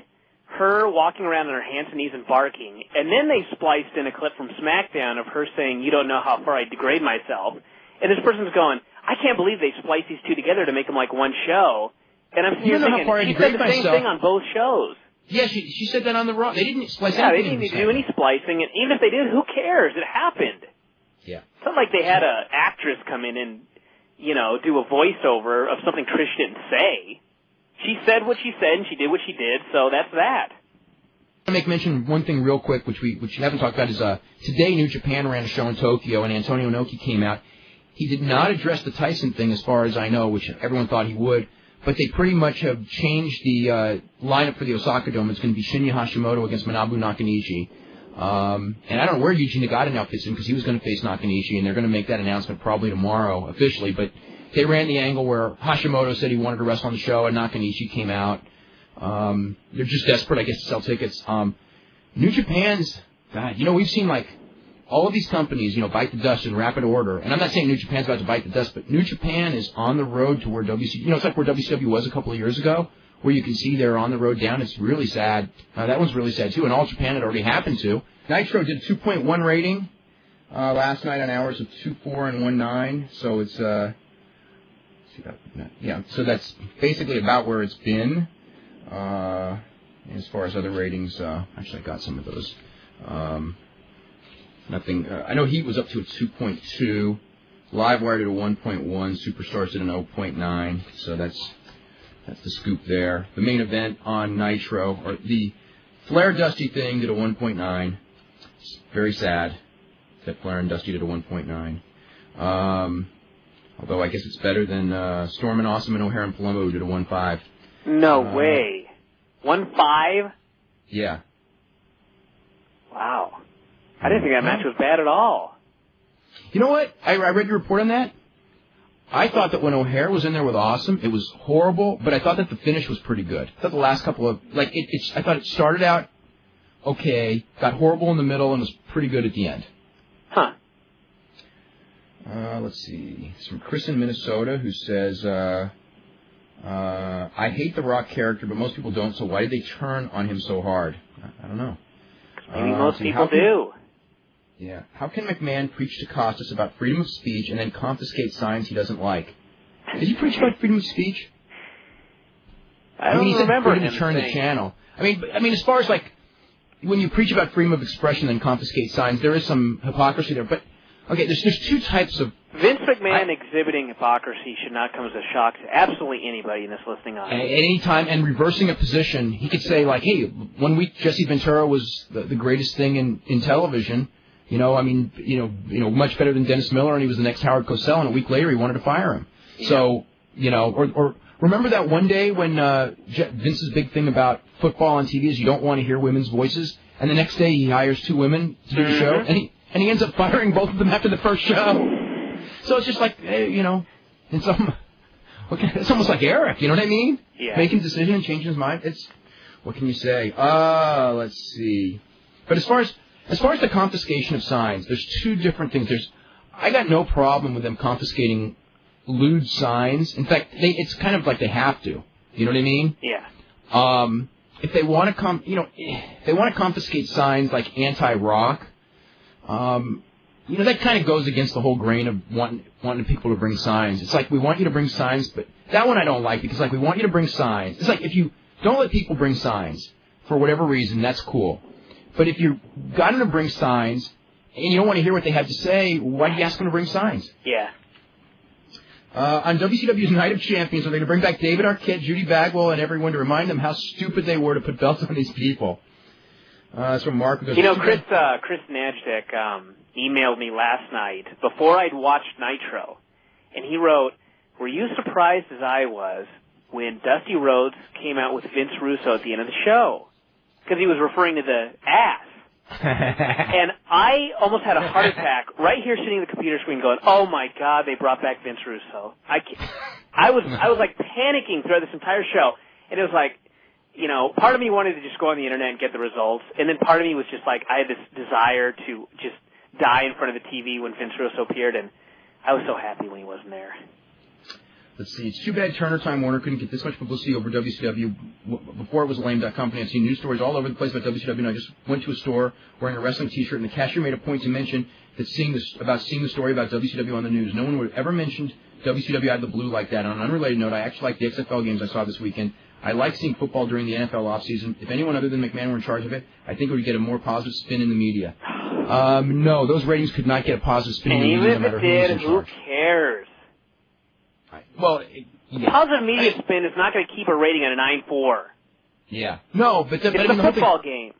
her walking around on her hands and knees and barking, and then they spliced in a clip from SmackDown of her saying, "You don't know how far I degrade myself." And this person's going, "I can't believe they spliced these two together to make them like one show." And I'm sitting here thinking, she said the same thing on both shows. Yeah, she said that on the Raw. They didn't splice anything. Yeah, they didn't need to do any splicing, and even if they did, who cares? It happened. Yeah. It's not like they had an actress come in and, do a voiceover of something Trish didn't say. She said what she said, and she did what she did, so that's that. I want to mention one thing real quick, which we haven't talked about, is today New Japan ran a show in Tokyo, and Antonio Inoki came out. He did not address the Tyson thing, as far as I know, which everyone thought he would, but they pretty much have changed the lineup for the Osaka Dome. It's going to be Shinya Hashimoto against Manabu Nakanishi. And I don't know where Yuji Nagata now fits in, because he was going to face Nakanishi, and they're going to make that announcement probably tomorrow officially, but they ran the angle where Hashimoto said he wanted to wrestle on the show, and Nakanishi came out. They're just desperate, I guess, to sell tickets. New Japan's, God, we've seen like all of these companies, bite the dust in rapid order. And I'm not saying New Japan's about to bite the dust, but New Japan is on the road to where WCW, it's like where WCW was a couple of years ago, where you can see they're on the road down. It's really sad. That one's really sad too. And All Japan had already happened to. Nitro did 2.1 rating last night on hours of 2.4 and 1.9. So it's so that's basically about where it's been. As far as other ratings, actually I got some of those. Nothing. I know Heat was up to a 2.2. Livewire did a 1.1. Superstars did an 0.9. So that's the scoop there. The main event on Nitro, or the Flair Dusty thing, did a 1.9. It's very sad that Flair and Dusty did a 1.9. Although I guess it's better than Storm and Awesome and O'Hare and Palumbo, who did a 1.5. No way. 1.5? Yeah. Wow. I didn't think that match was bad at all. You know what? I read your report on that. I thought that when O'Hare was in there with Awesome, it was horrible, but I thought that the finish was pretty good. I thought the last couple of, I thought it started out okay, got horrible in the middle, and was pretty good at the end. Huh. Let's see. It's from Chris in Minnesota, who says, I hate the Rock character, but most people don't, so why did they turn on him so hard? I don't know. Maybe most people do. Yeah. How can McMahon preach to Costas about freedom of speech and then confiscate signs he doesn't like? Did you preach about freedom of speech? I don't remember him to turn the channel. I mean, as far as when you preach about freedom of expression and confiscate signs, there is some hypocrisy there. But okay, there's two types of Vince McMahon exhibiting hypocrisy should not come as a shock to absolutely anybody in this listening audience. At any time, and reversing a position, he could say hey, 1 week Jesse Ventura was the greatest thing in television. Much better than Dennis Miller, and he was the next Howard Cosell, and a week later he wanted to fire him. Yeah. So, or remember that one day when Vince's big thing about football on TV is you don't want to hear women's voices, and the next day he hires two women to do the show, and he ends up firing both of them after the first show. So it's just it's almost like Eric, you know what I mean? Yeah. Making a decision and changing his mind. What can you say? Let's see. But as far as the confiscation of signs, there's two different things. I got no problem with them confiscating lewd signs. In fact, it's kind of like they have to. You know what I mean? Yeah. If they want to confiscate signs like anti-rock, that kind of goes against the whole grain of wanting people to bring signs. It's like, we want you to bring signs, but that one I don't like, because we want you to bring signs. It's like, if you don't let people bring signs for whatever reason, that's cool. But if you've got them to bring signs and you don't want to hear what they have to say, why do you ask them to bring signs? Yeah. On WCW's Night of Champions, are they going to bring back David Arquette, Judy Bagwell, and everyone to remind them how stupid they were to put belts on these people? That's from Mark. Chris Najdek emailed me last night before I'd watched Nitro, and he wrote, "Were you surprised as I was when Dusty Rhodes came out with Vince Russo at the end of the show?" Because he was referring to the ass. And I almost had a heart attack right here sitting at the computer screen going, "Oh my God, they brought back Vince Russo." I was like panicking throughout this entire show, and it was like, part of me wanted to just go on the internet and get the results, and then part of me was just like, I had this desire to just die in front of the TV when Vince Russo appeared, and I was so happy when he wasn't there. Let's see. It's too bad Turner Time Warner couldn't get this much publicity over WCW before it was a lame duck company. I've seen news stories all over the place about WCW, and I just went to a store wearing a wrestling T-shirt, and the cashier made a point to mention that seeing the story about WCW on the news. No one would have ever mentioned WCW out of the blue like that. On an unrelated note, I actually like the XFL games I saw this weekend. I like seeing football during the NFL offseason. If anyone other than McMahon were in charge of it, I think it would get a more positive spin in the media. No, those ratings could not get a positive spin in the media no matter who was in charge. Who cares? Well, positive media spin is not going to keep a rating at a 9.4. Yeah. No, but it's a football game.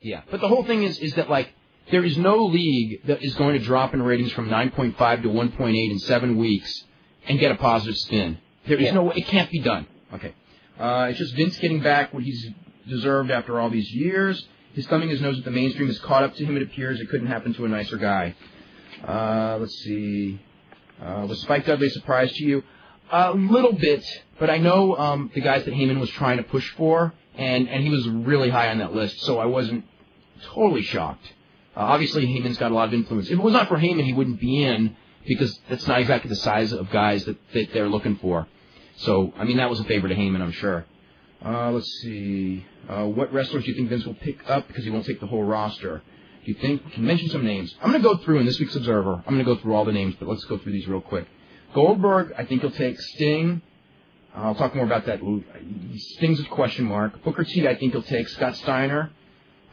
Yeah, but the whole thing is that, like, there is no league that is going to drop in ratings from 9.5 to 1.8 in 7 weeks and get a positive spin. There is no way. It can't be done. Okay. It's just Vince getting back what he's deserved after all these years. His thumbing his nose at the mainstream has caught up to him, it appears. It couldn't happen to a nicer guy. Let's see. Was Spike Dudley a surprise to you? A little bit, but I know the guys that Heyman was trying to push for, and he was really high on that list, so I wasn't totally shocked. Obviously, Heyman's got a lot of influence. If it was not for Heyman, he wouldn't be in, because that's not exactly the size of guys that they're looking for. So, I mean, that was a favor to Heyman, I'm sure. Let's see. What wrestlers do you think Vince will pick up, because he won't take the whole roster? Do you think? We can mention some names. I'm going to go through in this week's Observer. I'm going to go through all the names, but let's go through these real quick. Goldberg, I think he'll take. Sting. I'll talk more about that. Sting's a question mark. Booker T, I think he'll take. Scott Steiner,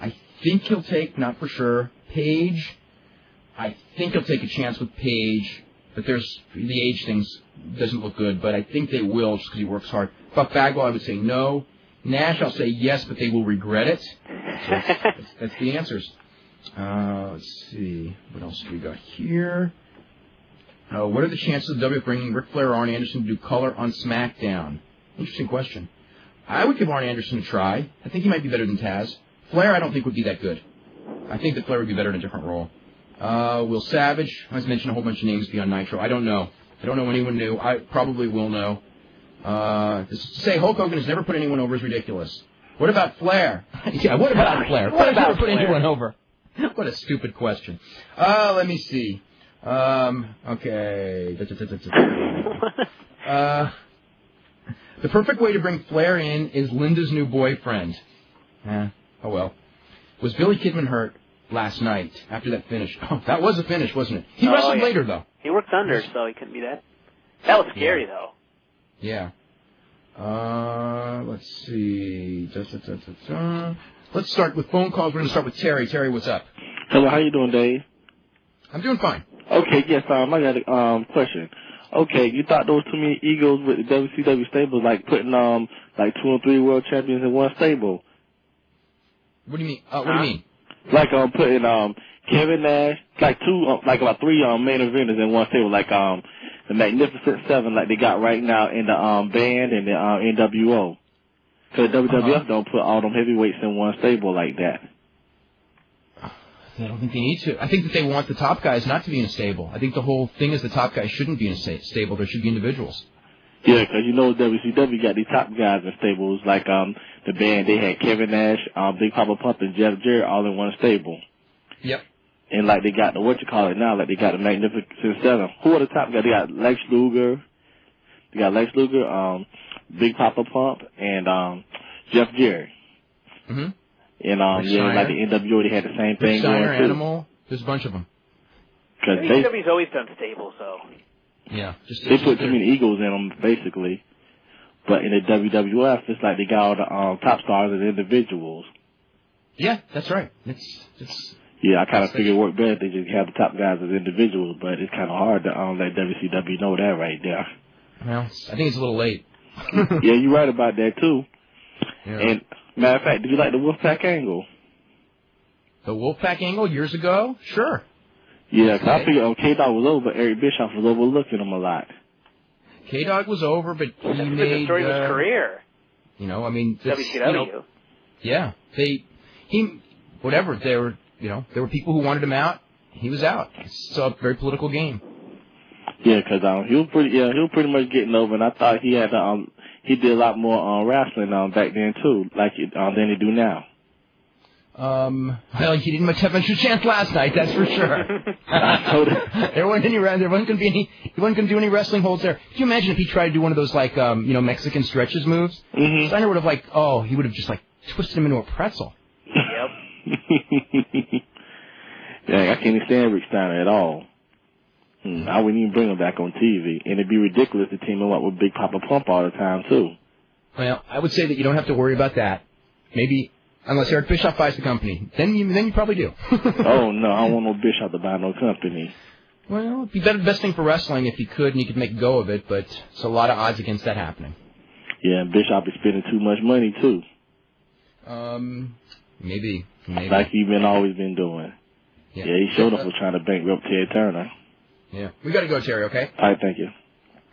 I think he'll take, not for sure. Page, I think he'll take a chance with Page, but there's the age things doesn't look good, but I think they will just because he works hard. Buck Bagwell, I would say no. Nash, I'll say yes, but they will regret it. So that's the answers. Let's see. What else do we got here? What are the chances of WWF bringing Ric Flair or Arn Anderson to do color on SmackDown? Interesting question. I would give Arn Anderson a try. I think he might be better than Taz. Flair, I don't think would be that good. I think that Flair would be better in a different role. Will Savage, I mentioned a whole bunch of names beyond Nitro. I don't know. I don't know anyone new. I probably will know. To say Hulk Hogan has never put anyone over is ridiculous. What about Flair? Yeah, what about Flair? Flair's never put anyone over. What a stupid question. Let me see. Okay. The perfect way to bring Flair in is Linda's new boyfriend. Oh well. Was Billy Kidman hurt last night after that finish? Oh, that was a finish, wasn't it? He wrestled later, though. He worked under, so he couldn't be that. That was scary, though. Yeah. Let's see. Let's start with phone calls. We're going to start with Terry. Terry, what's up? Hello, how you doing, Dave? I'm doing fine. Okay, yes, I got a question. Okay, you thought there was too many egos with the WCW stable, like putting like 2 and 3 world champions in one stable? What do you mean? What do you mean? Like putting Kevin Nash, like about 3 main eventers in one stable, like the Magnificent Seven, like they got right now in the band and the NWO. Because WWF don't put all them heavyweights in one stable like that. I don't think they need to. I think that they want the top guys not to be in a stable. I think the whole thing is the top guys shouldn't be in a stable. There should be individuals. Yeah, because you know WCW got these top guys in stables. Like the band, they had Kevin Nash, Big Papa Pump, and Jeff Jarrett all in one stable. Yep. And like they got the now, like they got the Magnificent Seven. Who are the top guys? They got Lex Luger. Big Papa Pump, and Jeff Jarrett. Mm-hmm. And like the NWO, they had the same thing going too. Animal, there's a bunch of them. WWE's always done stable, so. Yeah, they put too many egos in them, basically. But in the WWF, it's like they got all the top stars as individuals. Yeah, that's right. It's. Yeah, I kind of figured it worked better if they just have the top guys as individuals, but it's kind of hard to let WCW know that right there. Well, I think it's a little late. Yeah, you're right about that too. Yeah. And matter of fact, did you like the Wolfpack angle? The Wolfpack angle years ago? Sure. Yeah, because I figured K-Dog was over, but Eric Bischoff was overlooking him a lot. K-Dog was over, but he made the story of his career. You know, I mean, WCW. Yeah, whatever. There were people who wanted him out. He was out. It's a very political game. Yeah, because he was pretty much getting over, and I thought he had he did a lot more wrestling back then too, like than he do now. Well, he didn't much have much of a chance last night, that's for sure. There wasn't going to be any. He wasn't going to do any wrestling holds there. Could you imagine if he tried to do one of those Mexican stretches moves? Mm-hmm. Steiner would have he would have just twisted him into a pretzel. Yep. Dang, I can't stand Rick Steiner at all. I wouldn't even bring him back on TV, and it'd be ridiculous to team him up with Big Papa Pump all the time too. Well, I would say that you don't have to worry about that. Maybe. Unless Eric Bischoff buys the company. Then you probably do. Oh, no, I don't want no Bischoff to buy no company. Well, it'd be the best thing for wrestling if he could and he could make a go of it, but it's a lot of odds against that happening. Yeah, and Bischoff is spending too much money, too. Maybe. Like he's always been doing. Yeah, he showed up was trying to bankrupt Ted Turner. Yeah. We got to go, Terry, okay? All right, thank you.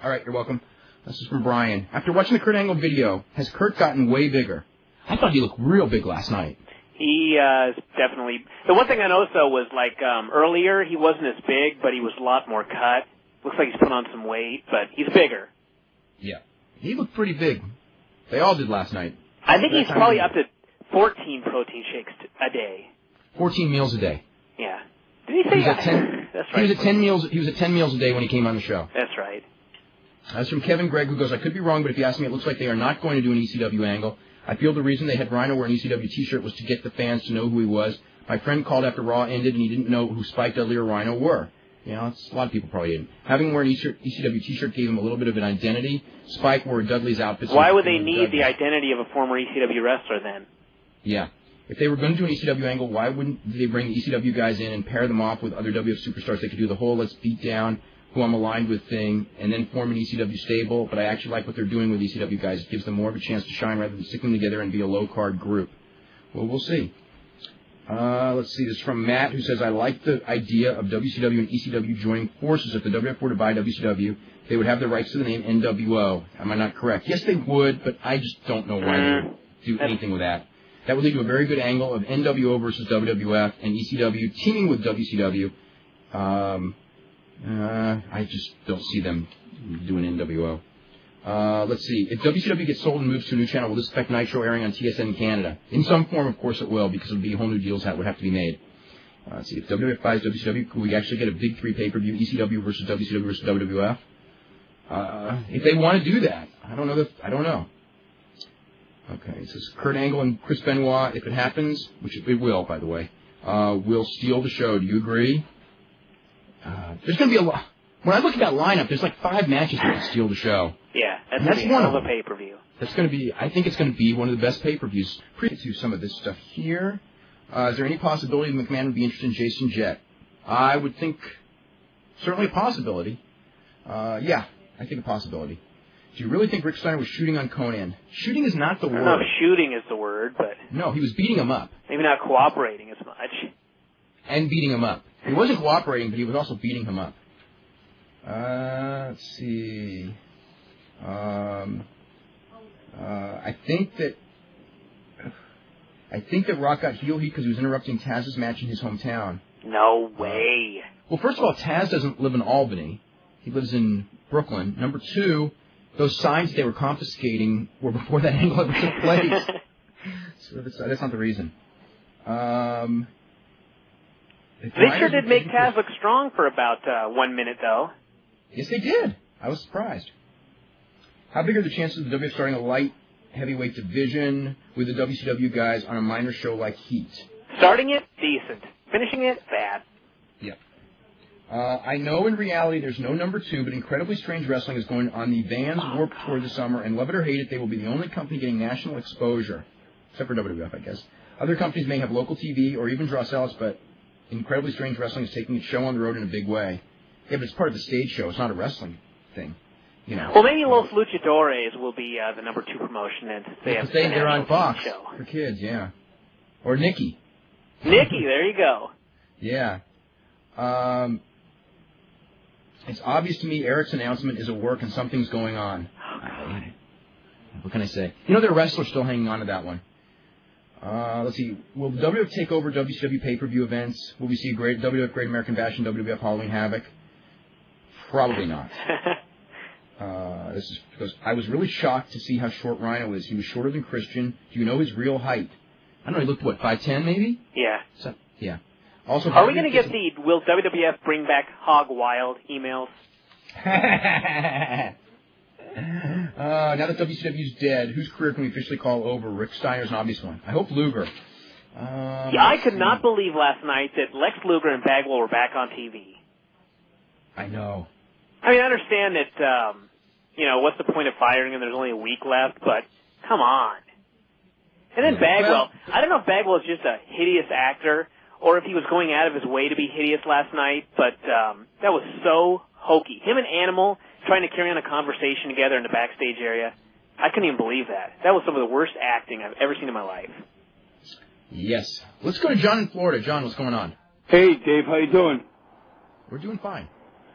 All right, you're welcome. This is from Brian. After watching the Kurt Angle video, has Kurt gotten way bigger? I thought he looked real big last night. He definitely. The one thing I noticed though was earlier he wasn't as big, but he was a lot more cut. Looks like he's put on some weight, but he's bigger. Yeah, he looked pretty big. They all did last night. I think he's probably up to 14 protein shakes a day. 14 meals a day. Yeah. Did he say he was at 10? That's right. He was at 10 meals. He was at 10 meals a day when he came on the show. That's right. That's from Kevin Gregg, who goes, I could be wrong, but if you ask me, it looks like they are not going to do an ECW angle. I feel the reason they had Rhino wear an ECW T-shirt was to get the fans to know who he was. My friend called after Raw ended, and he didn't know who Spike Dudley or Rhino were. You know, a lot of people probably didn't. Having him wear an ECW T-shirt gave him a little bit of an identity. Spike wore Dudley's outfit. Why would they need the identity of a former ECW wrestler then? Yeah. If they were going to do an ECW angle, why wouldn't they bring the ECW guys in and pair them off with other WF superstars? They could do the whole let's beat down who I'm aligned with thing, and then form an ECW stable, but I actually like what they're doing with ECW guys. It gives them more of a chance to shine rather than sticking them together and be a low-card group. Well, we'll see. Let's see. This is from Matt, who says, I like the idea of WCW and ECW joining forces. If the WF were to buy WCW, they would have the rights to the name NWO. Am I not correct? Yes, they would, but I just don't know why they would do anything with that. That would lead to a very good angle of NWO versus WWF and ECW teaming with WCW. I just don't see them doing NWO. Let's see. If WCW gets sold and moves to a new channel, will this affect Nitro airing on TSN in Canada? In some form, of course it will, because it would be whole new deals that would have to be made. Let's see. If WWF buys WCW, could we actually get a big 3 pay-per-view, ECW versus WCW versus WWF? If they want to do that, I don't know. Okay, it says Kurt Angle and Chris Benoit, if it happens, which it will, by the way, will steal the show. Do you agree? There's going to be a lot. When I look at that lineup, there's 5 matches that will steal the show. Yeah, that's one of the pay-per-view. That's going to be. I think it's going to be one of the best pay-per-views. To some of this stuff here. Is there any possibility McMahon would be interested in Jason Jett? I would think certainly a possibility. Yeah, I think a possibility. Do you really think Rick Steiner was shooting on Conan? Shooting is not the word. I don't know if shooting is the word, but... No, he was beating him up. Maybe not cooperating as much. And beating him up. He wasn't cooperating, but he was also beating him up. Let's see. I think that Rock got heel heat because he was interrupting Taz's match in his hometown. No way. Well, first of all, Taz doesn't live in Albany. He lives in Brooklyn. Number 2, those signs they were confiscating were before that angle ever took place. So that's not the reason. They sure did make Taz look strong for about 1 minute, though. Yes, they did. I was surprised. How big are the chances of the WWF starting a light heavyweight division with the WCW guys on a minor show like Heat? Starting it, decent. Finishing it, bad. Yep. I know in reality there's no number 2, but Incredibly Strange Wrestling is going on the Vans Warped Tour this summer, and love it or hate it, they will be the only company getting national exposure, except for WWF, I guess. Other companies may have local TV or even draw sales, but Incredibly Strange Wrestling is taking its show on the road in a big way. Yeah, but it's part of the stage show. It's not a wrestling thing. You know. Well, maybe Los Luchadores will be the number 2 promotion, and they're on Fox show for kids, yeah. Or Nikki. Nikki, there you go. Yeah. It's obvious to me Eric's announcement is a work and something's going on. Oh, God. What can I say? You know, there are wrestlers still hanging on to that one. Let's see. Will the WWF take over WCW pay-per-view events? Will we see a great WWF Great American Bash and WWF Halloween Havoc? Probably not. This is because I was really shocked to see how short Rhino is. He was shorter than Christian. Do you know his real height? I don't know, he looked, what, 5'10", maybe? Yeah. So, yeah. Also, are we going to get the will WWF bring back Hog Wild emails? Now that WCW's dead, whose career can we officially call over? Rick Steiner's an obvious one. I hope Luger. I could not believe last night that Lex Luger and Bagwell were back on TV. I know. I mean, I understand that, what's the point of firing him? There's only a week left, but come on. And then Bagwell. I don't know if Bagwell is just a hideous actor or if he was going out of his way to be hideous last night, but that was so hokey. Him and Animal trying to carry on a conversation together in the backstage area. I couldn't even believe that. That was some of the worst acting I've ever seen in my life. Yes. Let's go to John in Florida. John, what's going on? Hey, Dave, how you doing? We're doing fine.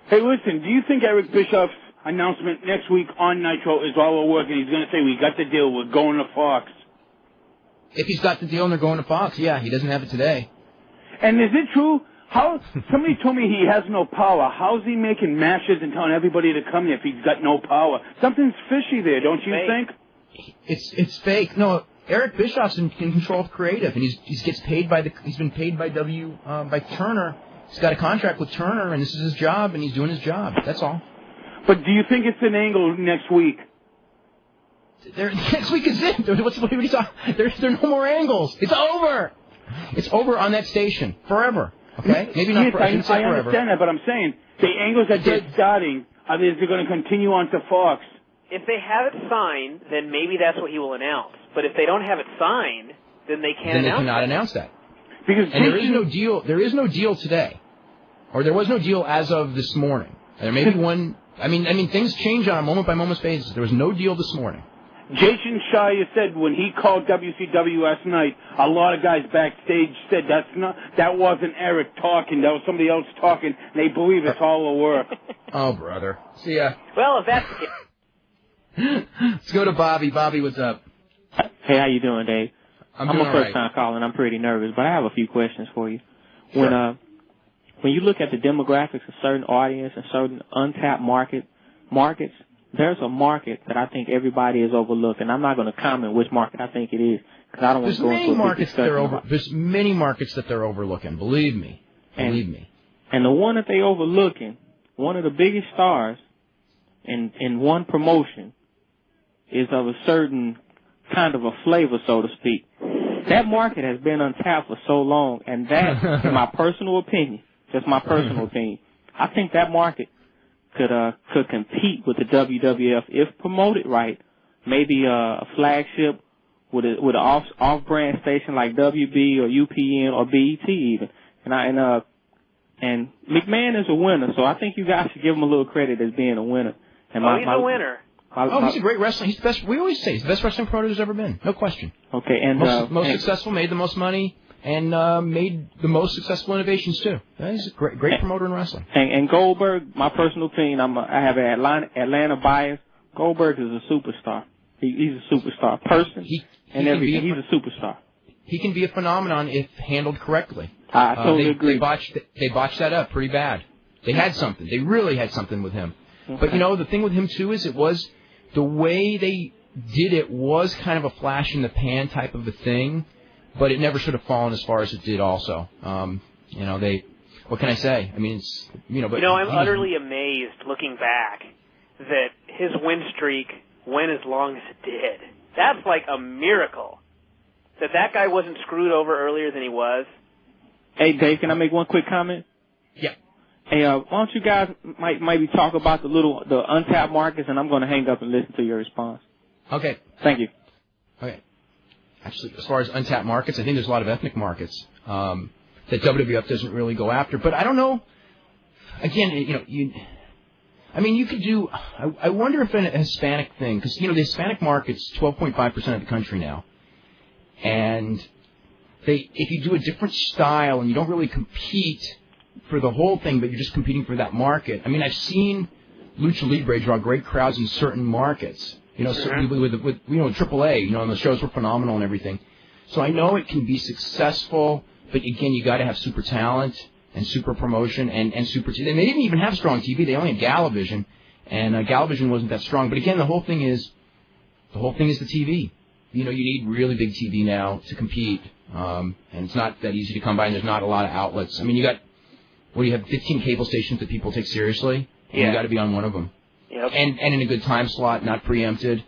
Hey, listen, do you think Eric Bischoff's announcement next week on Nitro is all a work and he's going to say, we got the deal, we're going to Fox? If he's got the deal and they're going to Fox, yeah, he doesn't have it today. And is it true? Somebody told me he has no power. How's he making matches and telling everybody to come here if he's got no power? Something's fishy there, don't you think? It's fake. No, Eric Bischoff's in control of creative, and he's been paid by by Turner. He's got a contract with Turner, and this is his job, and he's doing his job. That's all. But do you think it's an angle next week? Next week is it. What are you talking? There are no more angles. It's over. It's over on that station forever. Okay? Maybe not forever. I understand that, but I'm saying the angles that they're starting, are they going to continue on to Fox? If they have it signed, then maybe that's what he will announce. But if they don't have it signed, then they can't announce it. Then they cannot announce that. Because there is no deal. There is no deal today, or there was no deal as of this morning. There may be one. I mean, things change on a moment by moment basis. There was no deal this morning. Jason Shire said when he called WCW last night, a lot of guys backstage said that wasn't Eric talking, that was somebody else talking. And they believe it's all a work. Oh, brother. See ya. Well, if that's Let's go to Bobby. Bobby, what's up? Hey, how you doing, Dave? I'm a doing first time calling. I'm pretty nervous, but I have a few questions for you. Sure. When you look at the demographics of certain audience and certain untapped markets, there's a market that I think everybody is overlooked, and I'm not going to comment which market I think it is because I don't want to go into a big discussion. There's many markets that they're overlooking. Believe me. And the one that they overlooking, one of the biggest stars in one promotion is of a certain kind of a flavor, so to speak. That market has been untapped for so long, and that, in my personal opinion, just my personal opinion, I think that market could compete with the WWF if promoted right. Maybe a flagship with an off-brand station like WB or UPN or BET even. And McMahon is a winner, so I think you guys should give him a little credit as being a winner. And he's a winner. He's a great wrestler. He's the best. We always say he's the best wrestling promoter there's ever been. No question. Okay, and most successful, made the most money, and made the most successful innovations too. He's a great promoter in wrestling. And Goldberg, my personal opinion, I have an Atlanta bias. Goldberg is a superstar. He's a superstar person and everything. He's a superstar. He can be a phenomenon if handled correctly. I totally agree. They botched that up pretty bad. They had something. They really had something with him. Okay. But the thing with him too is it was the way they did it was kind of a flash in the pan type of a thing, but it never should have fallen as far as it did. Also, what can I say? I mean, it's but I'm utterly amazed looking back that his win streak went as long as it did. That's like a miracle. That guy wasn't screwed over earlier than he was. Hey, Dave, can I make one quick comment? Yeah. Hey, why don't you guys maybe talk about the untapped markets, and I'm going to hang up and listen to your response. Okay. Thank you. Okay. Actually, as far as untapped markets, I think there's a lot of ethnic markets that WWF doesn't really go after. But I don't know. Again, you could do. I wonder if a Hispanic thing, because the Hispanic market's 12.5% of the country now, and if you do a different style and you don't really compete for the whole thing, but you're just competing for that market. I mean, I've seen Lucha Libre draw great crowds in certain markets. Certainly with AAA, and the shows were phenomenal and everything. So I know it can be successful, but again, you got to have super talent and super promotion and super TV. And they didn't even have strong TV. They only had Galavision, and Galavision wasn't that strong. But again, the whole thing is the TV. you need really big TV now to compete, and it's not that easy to come by. And there's not a lot of outlets. I mean, you have 15 cable stations that people take seriously, and you got to be on one of them. Yep. And in a good time slot, not preempted,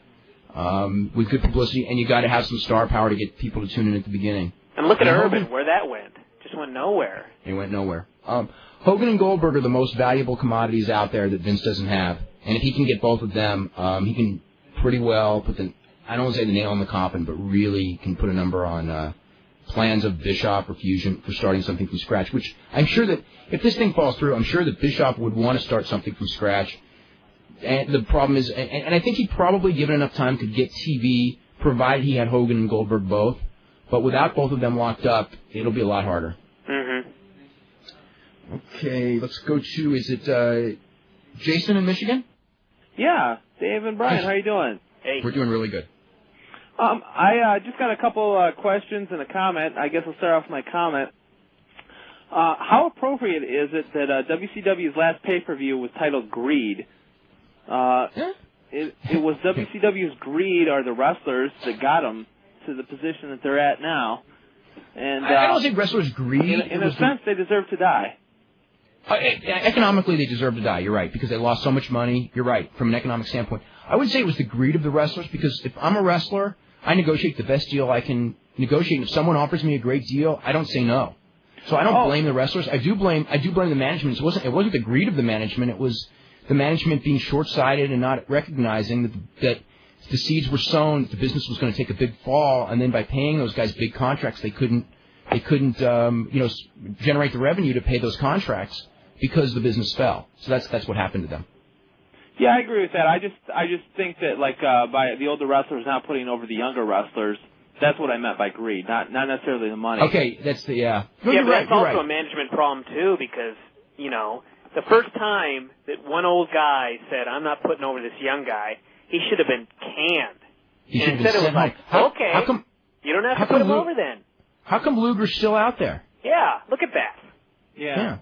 with good publicity, and you got to have some star power to get people to tune in at the beginning. And look at Urban, where that went. Just went nowhere. It went nowhere. Hogan and Goldberg are the most valuable commodities out there that Vince doesn't have. And if he can get both of them, he can pretty well put I don't want to say the nail in the coffin, but really can put a number on plans of Bischoff or Fusion for starting something from scratch, which I'm sure that if this thing falls through, I'm sure that Bischoff would want to start something from scratch. And the problem is, and I think he probably, given enough time, could get TV, provided he had Hogan and Goldberg both. But without both of them locked up, it'll be a lot harder. Mm-hmm. Okay, let's go to, is it Jason in Michigan? Yeah, Dave and Brian, how you doing? Hey. We're doing really good. I just got a couple questions and a comment. I guess I'll start off with my comment. How appropriate is it that WCW's last pay-per-view was titled Greed? It was WCW's greed or the wrestlers that got them to the position that they're at now. And I don't think wrestlers' greed. In a sense, they deserve to die. Economically, they deserve to die. You're right, because they lost so much money. You're right, from an economic standpoint. I would say it was the greed of the wrestlers, because if I'm a wrestler, I negotiate the best deal I can negotiate. If someone offers me a great deal, I don't say no. So I don't blame the wrestlers. I do blame the management. It wasn't the greed of the management. It was the management being short-sighted and not recognizing that the seeds were sown, that the business was going to take a big fall, and then by paying those guys big contracts, they couldn't generate the revenue to pay those contracts because the business fell. So that's what happened to them. Yeah, I agree with that. I just think that by the older wrestlers not putting over the younger wrestlers, that's what I meant by greed, not necessarily the money. Okay, that's the No, but right, that's also right. a management problem too, because the first time that one old guy said, "I'm not putting over this young guy," he should have been canned. He and instead it was like, okay, how come, you don't have to put him over then. How come Luger's still out there? Yeah, look at that. Yeah.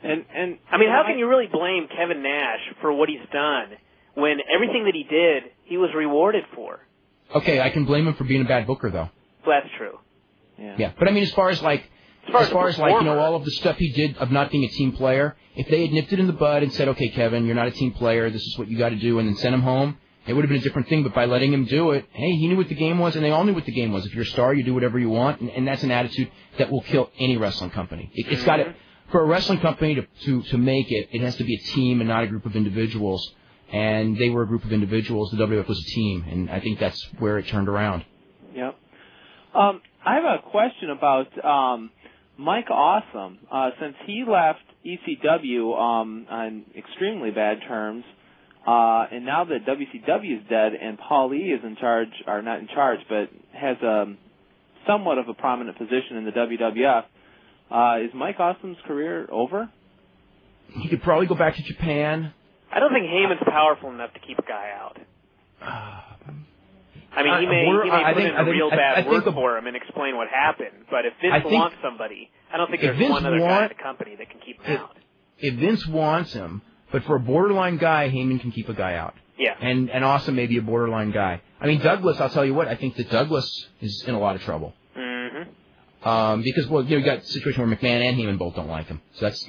And I mean, how can you really blame Kevin Nash for what he's done when everything that he did, he was rewarded for? Okay, I can blame him for being a bad booker, though. Well, that's true. Yeah, but I mean, as far as all of the stuff he did of not being a team player, if they had nipped it in the bud and said, okay, Kevin, you're not a team player, this is what you got to do, and then sent him home, it would have been a different thing. But by letting him do it, hey, he knew what the game was, and they all knew what the game was. If you're a star, you do whatever you want, and that's an attitude that will kill any wrestling company. It's got to, for a wrestling company to make it, it has to be a team and not a group of individuals. And they were a group of individuals. The WWF was a team, and I think that's where it turned around. Yep. I have a question about Mike Awesome. Since he left ECW on extremely bad terms, and now that WCW is dead and Paul E is in charge, or not in charge, but has somewhat of a prominent position in the WWF, is Mike Awesome's career over? He could probably go back to Japan. I don't think Heyman's powerful enough to keep a guy out. I mean, he may put in a real bad word for him and explain what happened, but if Vince wants somebody, I don't think there's one other guy in the company that can keep him out. If Vince wants him, but for a borderline guy, Heyman can keep a guy out. Yeah. And Awesome may be a borderline guy. I mean, Douglas, I'll tell you what, I think that Douglas is in a lot of trouble. Mm-hmm. Because, you got a situation where McMahon and Heyman both don't like him. So that's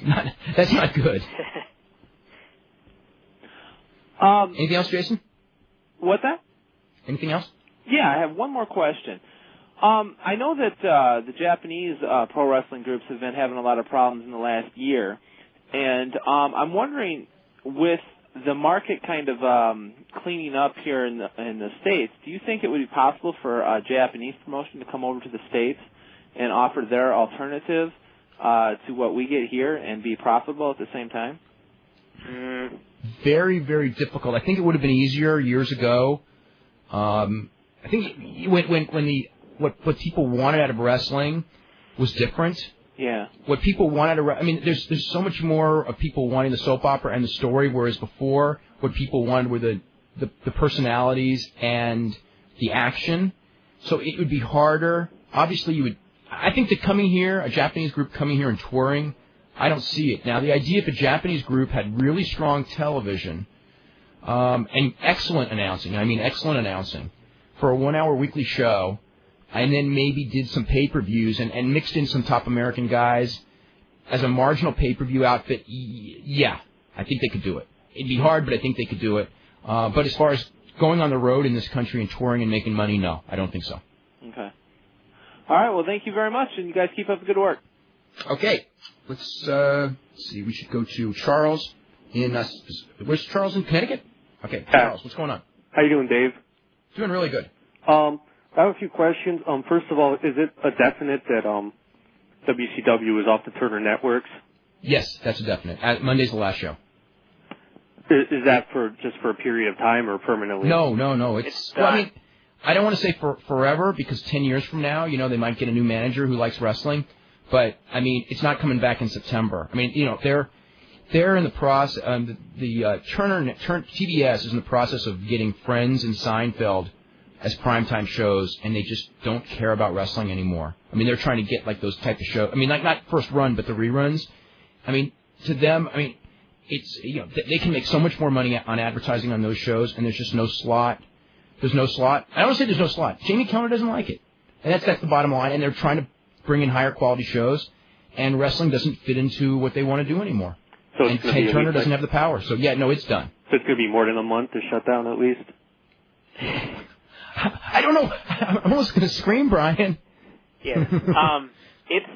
not good. Anything else, Jason? What's that? Anything else? Yeah, I have one more question. I know that the Japanese pro wrestling groups have been having a lot of problems in the last year, and I'm wondering, with the market kind of cleaning up here in the States, do you think it would be possible for a Japanese promotion to come over to the States and offer their alternative to what we get here and be profitable at the same time? Very, very difficult. I think it would have been easier years ago. I think when what people wanted out of wrestling was different. Yeah. What people wanted there's so much more of people wanting the soap opera and the story, whereas before what people wanted were the personalities and the action. So it would be harder. Obviously, I think that a Japanese group coming here and touring, I don't see it. Now, the idea if a Japanese group had really strong television and excellent announcing, for a 1 hour weekly show, and then maybe did some pay-per-views and mixed in some top American guys as a marginal pay-per-view outfit, yeah, I think they could do it. It'd be hard, but I think they could do it. But as far as going on the road in this country and touring and making money, no, I don't think so. Okay. All right, well, thank you very much, and you guys keep up the good work. Okay, let's see. We should go to Charles in, where's Charles in Connecticut? Okay, Charles, what's going on? How you doing, Dave? Doing really good. I have a few questions. First of all, is it a definite that WCW is off the Turner Networks? Yes, that's a definite. Monday's the last show. Is that just for a period of time or permanently? No. It's well, I mean, I don't want to say for forever because 10 years from now, they might get a new manager who likes wrestling. But I mean, it's not coming back in September. I mean, they're in the process. TBS is in the process of getting Friends and Seinfeld as primetime shows, and they just don't care about wrestling anymore. I mean, they're trying to get like those type of shows. I mean, like not first run, but the reruns. I mean, to them, I mean, it's they can make so much more money on advertising on those shows, and there's just no slot. There's no slot. I don't want to say there's no slot. Jamie Kellner doesn't like it, and that's the bottom line. And they're trying to bring in higher quality shows, and wrestling doesn't fit into what they want to do anymore. So and Ted Turner doesn't have the power. So yeah, no, it's done. So it's going to be more than a month to shut down at least? I don't know. I'm almost going to scream, Brian. Yes. It's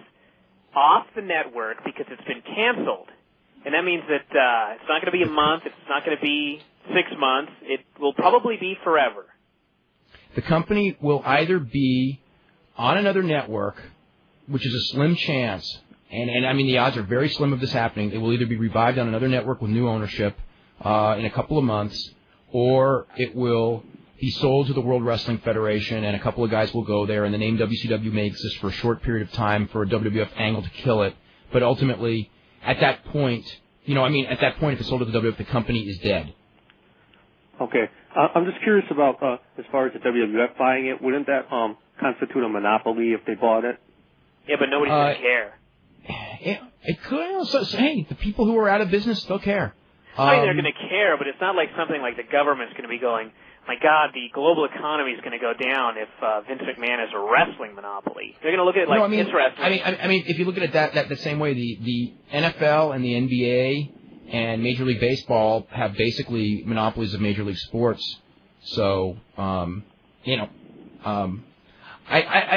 off the network because it's been canceled. And that means that it's not going to be a month. It's not going to be 6 months. It will probably be forever. The company will either be on another network, which is a slim chance, and I mean the odds are very slim of this happening. It will either be revived on another network with new ownership in a couple of months, or it will be sold to the World Wrestling Federation, and a couple of guys will go there, and the name WCW may exist for a short period of time for a WWF angle to kill it. But ultimately, at that point, at that point, if it's sold to the WWF, the company is dead. Okay. I'm just curious about, as far as the WWF buying it, wouldn't that constitute a monopoly if they bought it? Yeah, but nobody's going to care. Yeah, it could. So, hey, the people who are out of business still care. I mean, they're going to care, but it's not like something like the government's going to be going, my God, the global economy is going to go down if Vince McMahon has a wrestling monopoly. They're going to look at it like it's wrestling. I mean, if you look at it that the same way, the NFL and the NBA and Major League Baseball have basically monopolies of Major League sports. So, I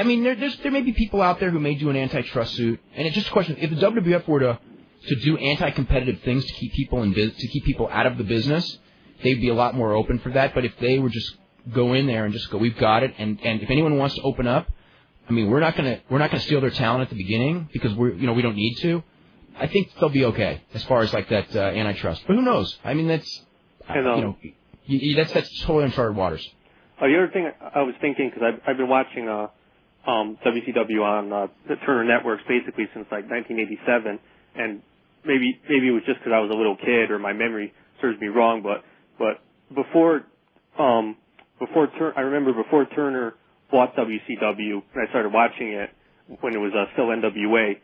mean, there may be people out there who may do an antitrust suit, and it's just a question: if the WWF were to do anti-competitive things to keep people to keep people out of the business, they'd be a lot more open for that. But if they were just go in there and just go, we've got it, and if anyone wants to open up, I mean, we're not gonna steal their talent at the beginning because we don't need to. I think they'll be okay as far as like that antitrust. But who knows? I mean, that's that's totally uncharted waters. The other thing I was thinking, because I've been watching WCW on the Turner Networks basically since like 1987, and maybe it was just because I was a little kid or my memory serves me wrong, but before I remember before Turner bought WCW and I started watching it when it was still NWA.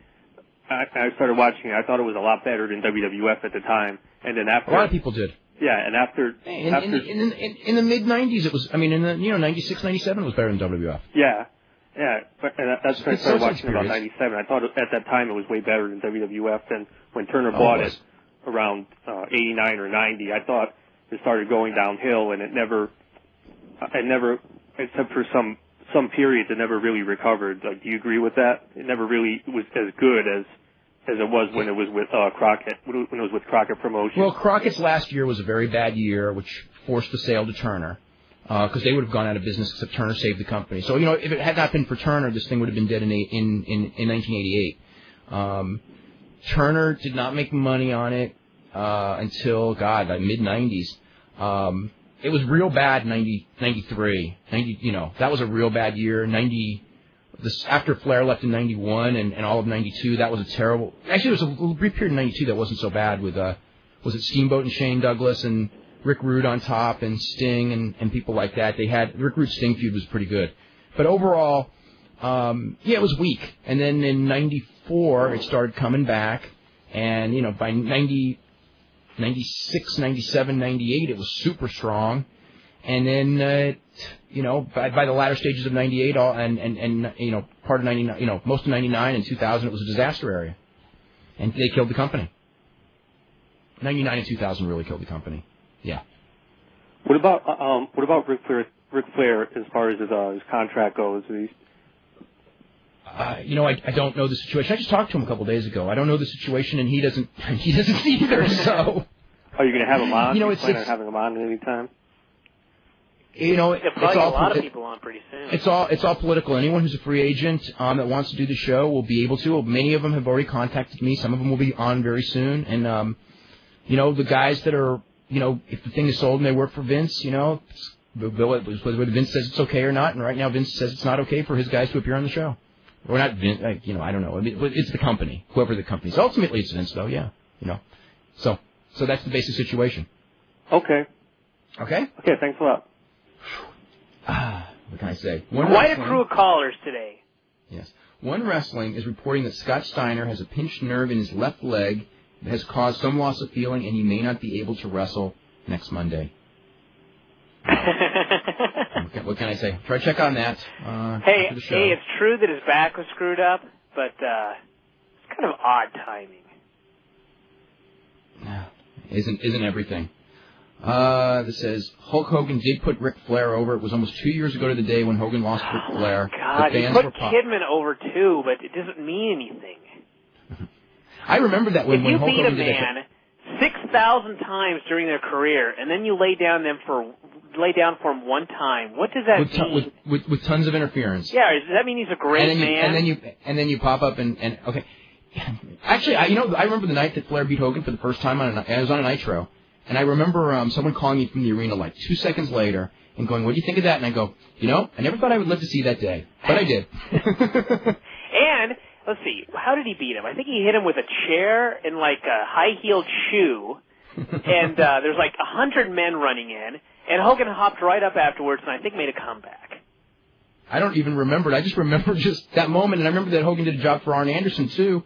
I started watching it. I thought it was a lot better than WWF at the time, and then after a lot of people did. Yeah, and after in the mid '90s, it was. I mean, in the '96, '97, it was better than WWF. Yeah, but that's when I started watching about '97. I thought at that time it was way better than WWF. Then when Turner bought it around '89 or '90, I thought it started going downhill, and it never, except for some periods, it never really recovered. Like, do you agree with that? It never really was as good as it was when it was with Crockett, when it was with Crockett Promotions. Well, Crockett's last year was a very bad year, which forced the sale to Turner, because they would have gone out of business, except Turner saved the company. So, if it had not been for Turner, this thing would have been dead in 1988. Turner did not make money on it until, the mid-90s. It was real bad in 93. That was a real bad year. After Flair left in 91 and all of 92, that was a terrible. Actually, there was a brief period in 92 that wasn't so bad with was it Steamboat and Shane Douglas and Rick Rude on top and Sting and people like that. They had Rick Rude Sting feud was pretty good, but overall, it was weak. And then in 94, it started coming back, and by 96, 97, 98, it was super strong. And then, by the latter stages of 98 and part of 99, most of 99 and 2000, it was a disaster area. And they killed the company. 99 and 2000 really killed the company. Yeah. What about Ric Flair as far as his contract goes? I don't know the situation. I just talked to him a couple days ago. I don't know the situation, and he doesn't either. So. Are you going to have him on? It's having him on at any time. It's all a lot of people on pretty soon. It's all political. Anyone who's a free agent that wants to do the show will be able to. Many of them have already contacted me. Some of them will be on very soon. And the guys that are, if the thing is sold and they work for Vince, whether Vince says it's okay or not. And right now Vince says it's not okay for his guys to appear on the show. Or not Vince. I don't know. I mean, it's the company, whoever the company is. Ultimately, it's Vince, though. Yeah. So that's the basic situation. Okay. Okay. Okay. Thanks a lot. What can I say? Quite a crew of callers today. Yes. One Wrestling is reporting that Scott Steiner has a pinched nerve in his left leg that has caused some loss of feeling, and he may not be able to wrestle next Monday. What can I say? Try to check on that. Hey, it's true that his back was screwed up, but it's kind of odd timing. Isn't everything? This says Hulk Hogan did put Ric Flair over. It was almost 2 years ago to the day when Hogan lost to Ric Flair. God, he put Kidman over too, but it doesn't mean anything. I remember that when Hulk Hogan did that. If you beat a man 6,000 times during their career, and then you lay down for him one time, what does that mean? With tons of interference. Yeah, does that mean he's a great man? And then you pop up and okay. Actually, I remember the night that Flair beat Hogan for the first time I was on a Nitro. And I remember someone calling me from the arena like 2 seconds later and going, "What do you think of that?" And I go, I never thought I would live to see that day, but I did. And let's see, how did he beat him? I think he hit him with a chair and like a high-heeled shoe, and there's like 100 men running in, and Hogan hopped right up afterwards and I think made a comeback. I don't even remember it. I just remember just that moment, and I remember that Hogan did a job for Arn Anderson too,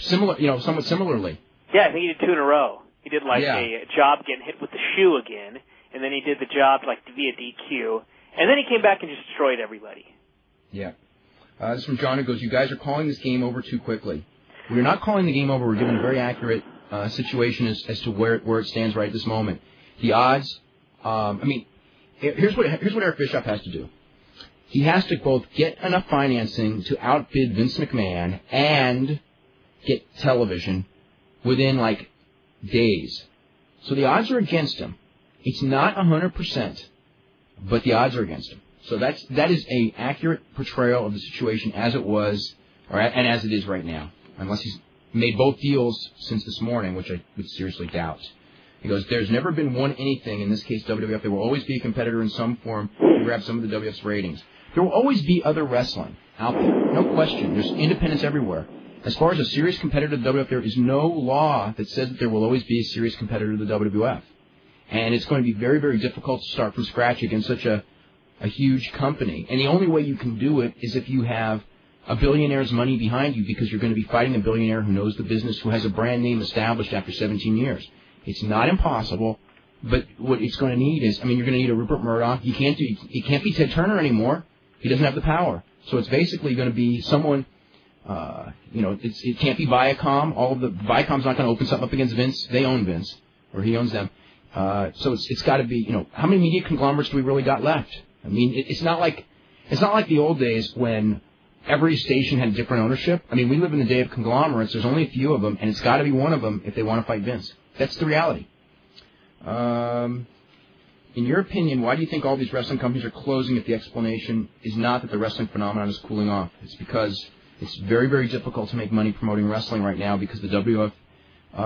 somewhat similarly. Yeah, I think he did 2 in a row. He did a job getting hit with the shoe again, and then he did the job like via DQ, and then he came back and just destroyed everybody. Yeah. This is from John, who goes, "You guys are calling this game over too quickly." We're not calling the game over. We're giving a very accurate situation as to where it stands right at this moment. The odds, here's what Eric Bischoff has to do. He has to both get enough financing to outbid Vince McMahon and get television within like days. So the odds are against him. It's not 100%, but the odds are against him. So that is a accurate portrayal of the situation as it was, and as it is right now. Unless he's made both deals since this morning, which I would seriously doubt. He goes, "There's never been one anything, in this case WWF. There will always be a competitor in some form to grab some of the WWF's ratings. There will always be other wrestling out there, no question. There's independents everywhere. As far as a serious competitor to the WWF, there is no law that says that there will always be a serious competitor to the WWF. And it's going to be very, very difficult to start from scratch against such a huge company. And the only way you can do it is if you have a billionaire's money behind you, because you're going to be fighting a billionaire who knows the business, who has a brand name established after 17 years. It's not impossible, but what it's going to need is, you're going to need a Rupert Murdoch. It can't be Ted Turner anymore. He doesn't have the power. So it's basically going to be someone... it can't be Viacom. Viacom's not going to open something up against Vince. They own Vince, or he owns them. So it's got to be, how many media conglomerates do we really got left? It's not like the old days when every station had different ownership. We live in the day of conglomerates. There's only a few of them, and it's got to be one of them if they want to fight Vince. That's the reality. In your opinion, why do you think all these wrestling companies are closing if the explanation is not that the wrestling phenomenon is cooling off? It's because it's very, very difficult to make money promoting wrestling right now because the WWF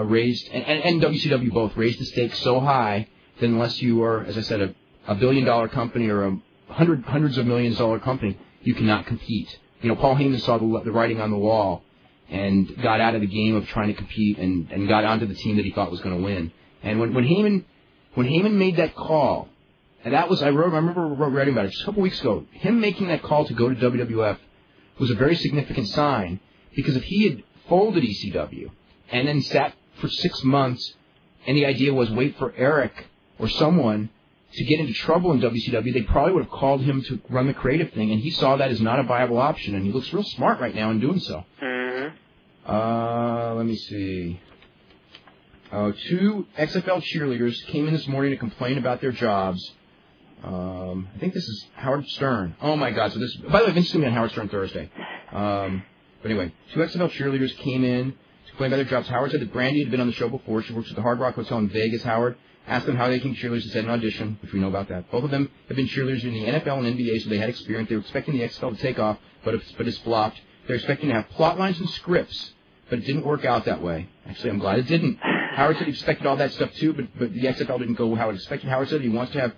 raised, and WCW both raised the stakes so high that unless you are, as I said, a billion-dollar company or a hundreds of millions-dollar company, you cannot compete. Paul Heyman saw the writing on the wall and got out of the game of trying to compete and got onto the team that he thought was going to win. And when Heyman made that call, and that was, I remember writing about it just a couple weeks ago, him making that call to go to WWF was a very significant sign, because if he had folded ECW and then sat for 6 months and the idea was wait for Eric or someone to get into trouble in WCW, they probably would have called him to run the creative thing, and he saw that as not a viable option, and he looks real smart right now in doing so. Mm-hmm. Let me see. 2 XFL cheerleaders came in this morning to complain about their jobs. I think this is Howard Stern. Oh, my God. So this, by the way, Vince is going to be on Howard Stern Thursday. But anyway, 2 XFL cheerleaders came in to complain about their jobs. Howard said that Brandy had been on the show before. She works at the Hard Rock Hotel in Vegas. Howard asked them how they came cheerleaders and said an audition, which we know about that. Both of them have been cheerleaders in the NFL and NBA, so they had experience. They were expecting the XFL to take off, but it's flopped. They're expecting to have plot lines and scripts, but it didn't work out that way. Actually, I'm glad it didn't. Howard said he expected all that stuff too, but the XFL didn't go how it expected. Howard said he wants to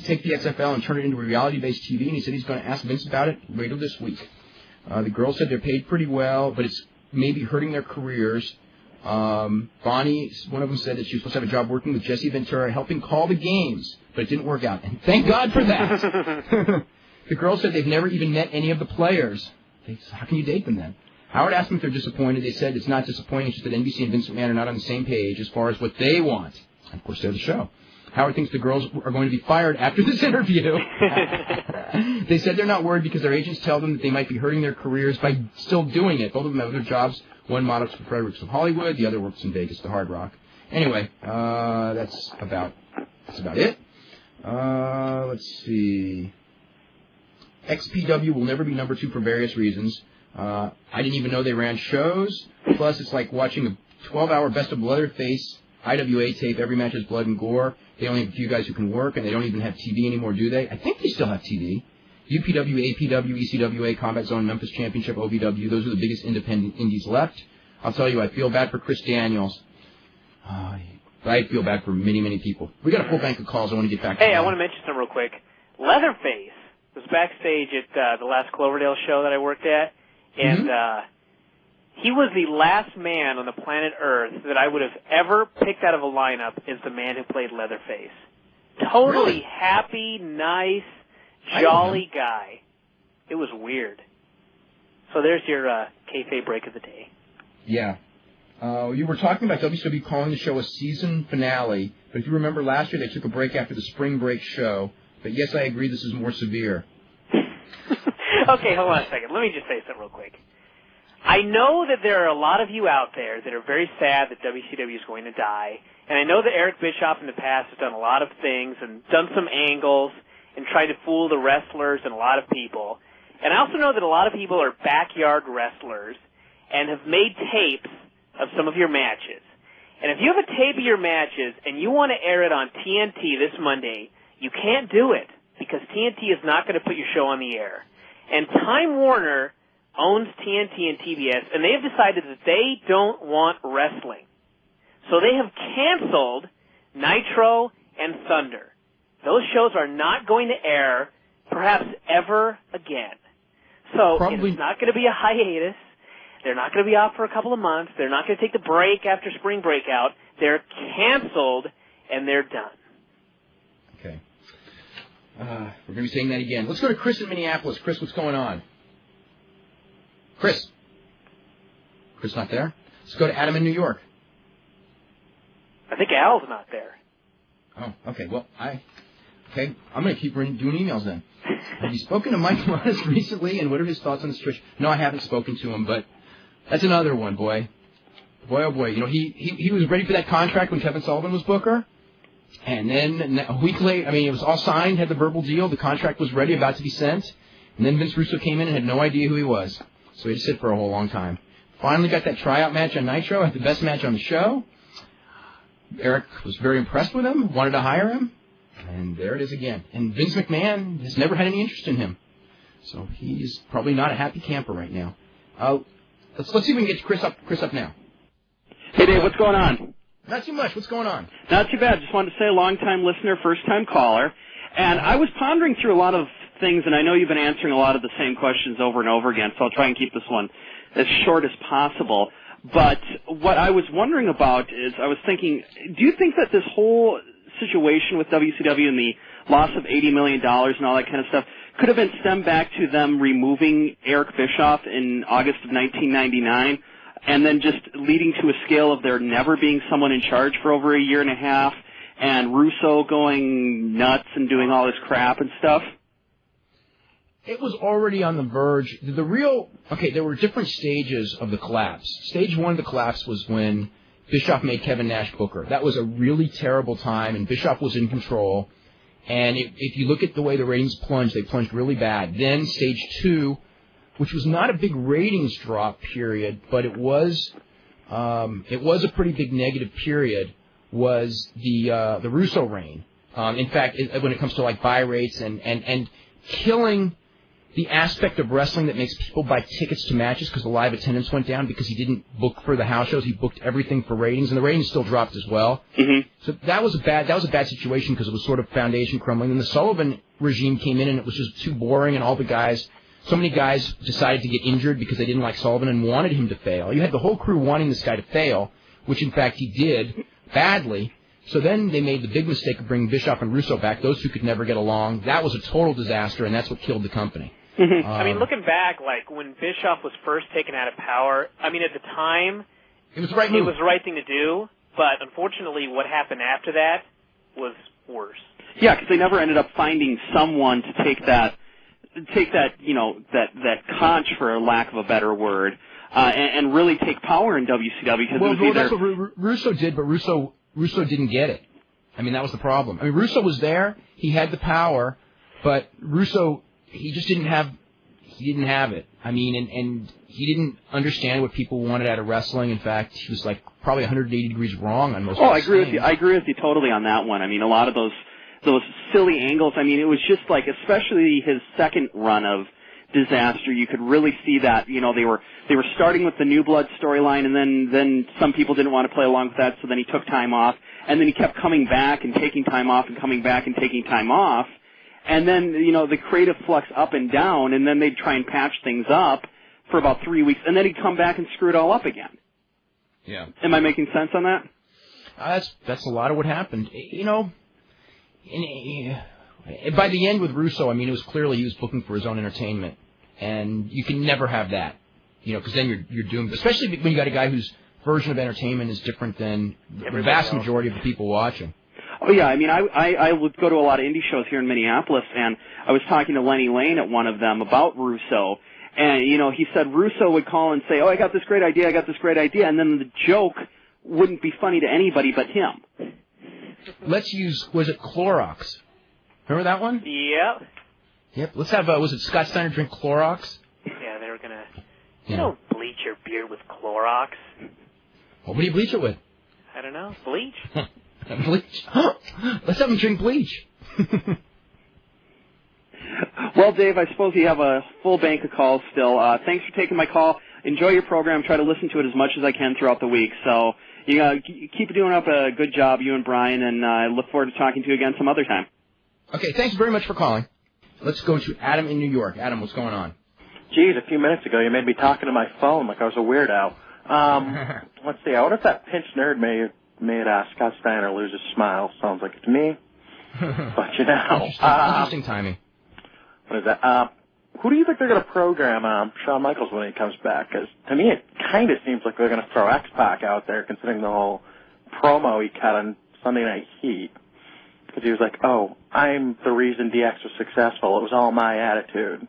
take the XFL and turn it into a reality-based TV, and he said he's going to ask Vince about it later this week. The girls said they're paid pretty well, but it's maybe hurting their careers. Bonnie, one of them said that she was supposed to have a job working with Jesse Ventura, helping call the games, but it didn't work out. And thank God for that. The girls said they've never even met any of the players. How can you date them then? Howard asked them if they're disappointed. They said it's not disappointing. It's just that NBC and Vince McMahon are not on the same page as far as what they want. And of course, they're the show. Howard thinks the girls are going to be fired after this interview. They said they're not worried because their agents tell them that they might be hurting their careers by still doing it. Both of them have other jobs. One models for Fredericks of Hollywood. The other works in Vegas, the Hard Rock. Anyway, that's about it. Let's see. XPW will never be number 2 for various reasons. I didn't even know they ran shows. Plus, it's like watching a 12-hour Best of Leatherface IWA tape. Every match is blood and gore. They only have a few guys who can work, and they don't even have TV anymore, do they? I think they still have TV. UPW, APW, ECWA, Combat Zone, Memphis Championship, OVW. Those are the biggest independent indies left. I'll tell you, I feel bad for Chris Daniels. I feel bad for many, many people. We got a full bank of calls. I want to get back to Hey, I want to mention something real quick. Leatherface was backstage at the last Cloverdale show that I worked at, and he was the last man on the planet Earth that I would have ever picked out of a lineup as the man who played Leatherface. Totally happy, nice, jolly guy. It was weird. So there's your kayfabe break of the day. Yeah. You were talking about WCW calling the show a season finale, but if you remember last year, they took a break after the spring break show. But yes, I agree, this is more severe. Okay, hold on a second. Let me just say something real quick. I know that there are a lot of you out there that are very sad that WCW is going to die, and I know that Eric Bischoff in the past has done a lot of things and done some angles and tried to fool the wrestlers and a lot of people. And I also know that a lot of people are backyard wrestlers and have made tapes of some of your matches. And if you have a tape of your matches and you want to air it on TNT this Monday, you can't do it because TNT is not going to put your show on the air. And Time Warner owns TNT and TBS, and they have decided that they don't want wrestling. So they have canceled Nitro and Thunder. Those shows are not going to air perhaps ever again. So it's not going to be a hiatus. They're not going to be off for a couple of months. They're not going to take the break after spring breakout. They're canceled, and they're done. Okay. We're going to be saying that again. Let's go to Chris in Minneapolis. Chris, what's going on? Chris? Chris not there? Let's go to Adam in New York. I think Al's not there. Oh, okay. Well, I'm going to keep doing emails then. Have you spoken to Mike Modest recently, and what are his thoughts on the situation? No, I haven't spoken to him, but that's another one, boy. Boy, oh boy. You know, he was ready for that contract when Kevin Sullivan was Booker. And then a week later, I mean, it was all signed, had the verbal deal, the contract was ready, about to be sent. And then Vince Russo came in and had no idea who he was. So he had to sit for a whole long time. Finally got that tryout match on Nitro, had the best match on the show. Eric was very impressed with him, wanted to hire him. And there it is again. And Vince McMahon has never had any interest in him. So he's probably not a happy camper right now. Let's see if we can get Chris up now. Hey, Dave, what's going on? Not too much. What's going on? Not too bad. Just wanted to say long-time listener, first-time caller. And I was pondering through a lot of things, and I know you've been answering a lot of the same questions over and over again, so I'll try and keep this one as short as possible. But what I was wondering about is I was thinking, do you think that this whole situation with WCW and the loss of $80 million and all that kind of stuff could have been stemmed back to them removing Eric Bischoff in August of 1999 and then just leading to a scale of there never being someone in charge for over a year and a half and Russo going nuts and doing all this crap and stuff? It was already on the verge. There were different stages of the collapse. Stage one of the collapse was when Bischoff made Kevin Nash Booker. That was a really terrible time, and Bischoff was in control. And if you look at the way the ratings plunged, they plunged really bad. Then stage two, which was not a big ratings drop period, but it was a pretty big negative period, was the Russo reign. In fact, when it comes to like buy rates and killing the aspect of wrestling that makes people buy tickets to matches, because the live attendance went down because he didn't book for the house shows. He booked everything for ratings, and the ratings still dropped as well. Mm-hmm. So that was a bad situation because it was sort of foundation crumbling. And the Sullivan regime came in, and it was just too boring, and so many guys decided to get injured because they didn't like Sullivan and wanted him to fail. You had the whole crew wanting this guy to fail, which in fact he did badly. So then they made the big mistake of bringing Bischoff and Russo back. Those two could never get along. That was a total disaster, and that's what killed the company. I mean, looking back, like when Bischoff was first taken out of power, I mean, at the time, it was the right move. It was the right thing to do. But unfortunately, what happened after that was worse. Yeah, because they never ended up finding someone to take that conch, for lack of a better word, and really take power in WCW. Because that's what Russo did, but Russo didn't get it. I mean, that was the problem. I mean, Russo was there; he had the power, but Russo, he just didn't have it. I mean, and he didn't understand what people wanted out of wrestling. In fact, he was like probably 180 degrees wrong on most. I agree with you. I agree with you totally on that one. I mean, a lot of those silly angles. I mean, it was just like, especially his second run of disaster, you could really see that. You know, they were starting with the New Blood storyline, and then some people didn't want to play along with that, so then he took time off, and then he kept coming back and taking time off and coming back and taking time off. And then, the creative flux up and down, and then they'd try and patch things up for about 3 weeks, and then he'd come back and screw it all up again. Yeah. Am I making sense on that? That's a lot of what happened. By the end with Russo, I mean, it was clearly he was booking for his own entertainment, and you can never have that, because then you're doomed, especially when you got a guy whose version of entertainment is different than the vast majority of the people watching. Oh, yeah. I mean, I would go to a lot of indie shows here in Minneapolis, and I was talking to Lenny Lane at one of them about Russo, and, he said Russo would call and say, I got this great idea, and then the joke wouldn't be funny to anybody but him. Let's use, was it Clorox? Remember that one? Yep. Yep. Let's have, was it Scott Steiner drink Clorox? Yeah, they were going to, you don't bleach your beard with Clorox. What do you bleach it with? I don't know. Bleach? Bleach? Let's have him drink bleach. Well, Dave, I suppose you have a full bank of calls still. Thanks for taking my call. Enjoy your program. Try to listen to it as much as I can throughout the week. So you keep doing up a good job, you and Brian, and I look forward to talking to you again some other time. Okay, thanks very much for calling. Let's go to Adam in New York. Adam, what's going on? Geez, a few minutes ago you made me talking to my phone like I was a weirdo. Let's see. I wonder if that pinch nerd made Scott Steiner lose his smile. Sounds like it's me. But, Interesting timing. What is that? Who do you think they're going to program Shawn Michaels when he comes back? Because to me it kind of seems like they're going to throw X-Pac out there, considering the whole promo he cut on Sunday Night Heat. Because he was like, I'm the reason DX was successful. It was all my attitude.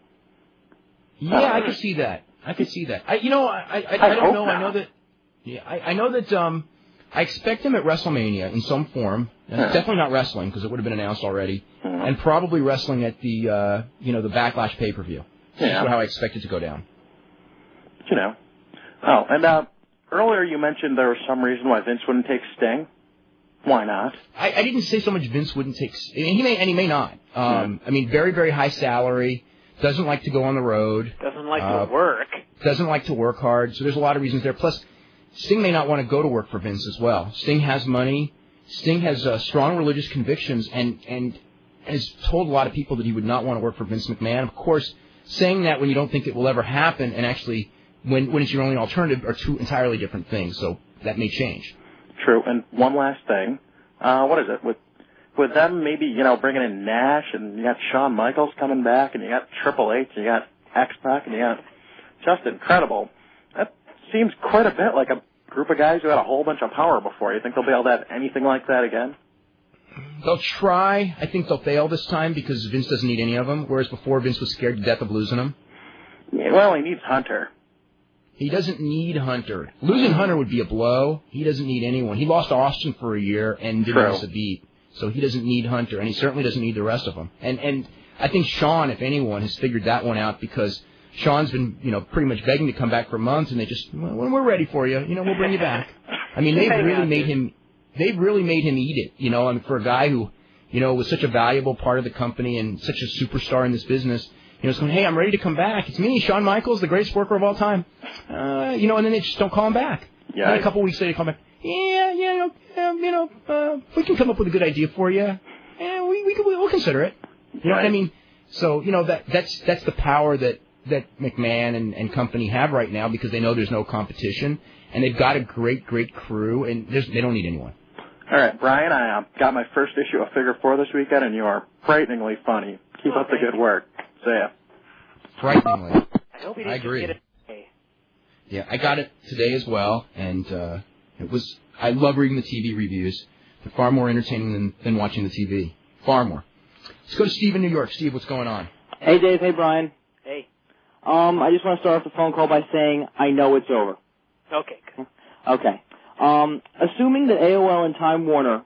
Yeah, I could see that. I don't know. I know that. Yeah, I know that. I expect him at WrestleMania in some form. Definitely not wrestling because it would have been announced already, and probably wrestling at the the Backlash pay-per-view. That's how I expect it to go down. Earlier you mentioned there was some reason why Vince wouldn't take Sting. Why not? I didn't say so much Vince wouldn't take. He may not. I mean, very, very high salary. Doesn't like to go on the road. Doesn't like to work. Doesn't like to work hard. So there's a lot of reasons there. Plus, Sting may not want to go to work for Vince as well. Sting has money. Sting has strong religious convictions and has told a lot of people that he would not want to work for Vince McMahon. Of course, saying that when you don't think it will ever happen and actually when it's your only alternative are two entirely different things. So that may change. True. And one last thing. What is it? With them maybe, bringing in Nash and you got Shawn Michaels coming back and you got Triple H and you got X-Pac and you got just incredible. That seems quite a bit like a group of guys who had a whole bunch of power before. You think they'll be able to have anything like that again? They'll try. I think they'll fail this time because Vince doesn't need any of them, whereas before Vince was scared to death of losing them. Yeah, well, he needs Hunter. He doesn't need Hunter. Losing Hunter would be a blow. He doesn't need anyone. He lost Austin for a year and didn't miss a beat. So he doesn't need Hunter, and he certainly doesn't need the rest of them. And I think Shawn, if anyone, has figured that one out because Shawn's been, pretty much begging to come back for months, and they just, when we're ready for you, we'll bring you back. I mean, they've really made him eat it, for a guy who, was such a valuable part of the company and such a superstar in this business. Saying, hey, I'm ready to come back. It's me, Shawn Michaels, the greatest worker of all time. And then they just don't call him back. Yeah. And then a couple weeks later, they call him back. We can come up with a good idea for you. And we'll consider it. You know what I mean? So, that's the power that McMahon and company have right now because they know there's no competition. And they've got a great, great crew, and they don't need anyone. All right, Brian, I got my first issue of Figure 4 this weekend, and you are frighteningly funny. Keep up the good work. See ya. Frighteningly. I hope he didn't I agree. Get it today. Yeah, I got it today as well, and I love reading the TV reviews. They're far more entertaining than watching the TV. Far more. Let's go to Steve in New York. Steve, what's going on? Hey, Dave. Hey, Brian. Hey. I just want to start off the phone call by saying I know it's over. Okay. Good. Okay. Assuming that AOL and Time Warner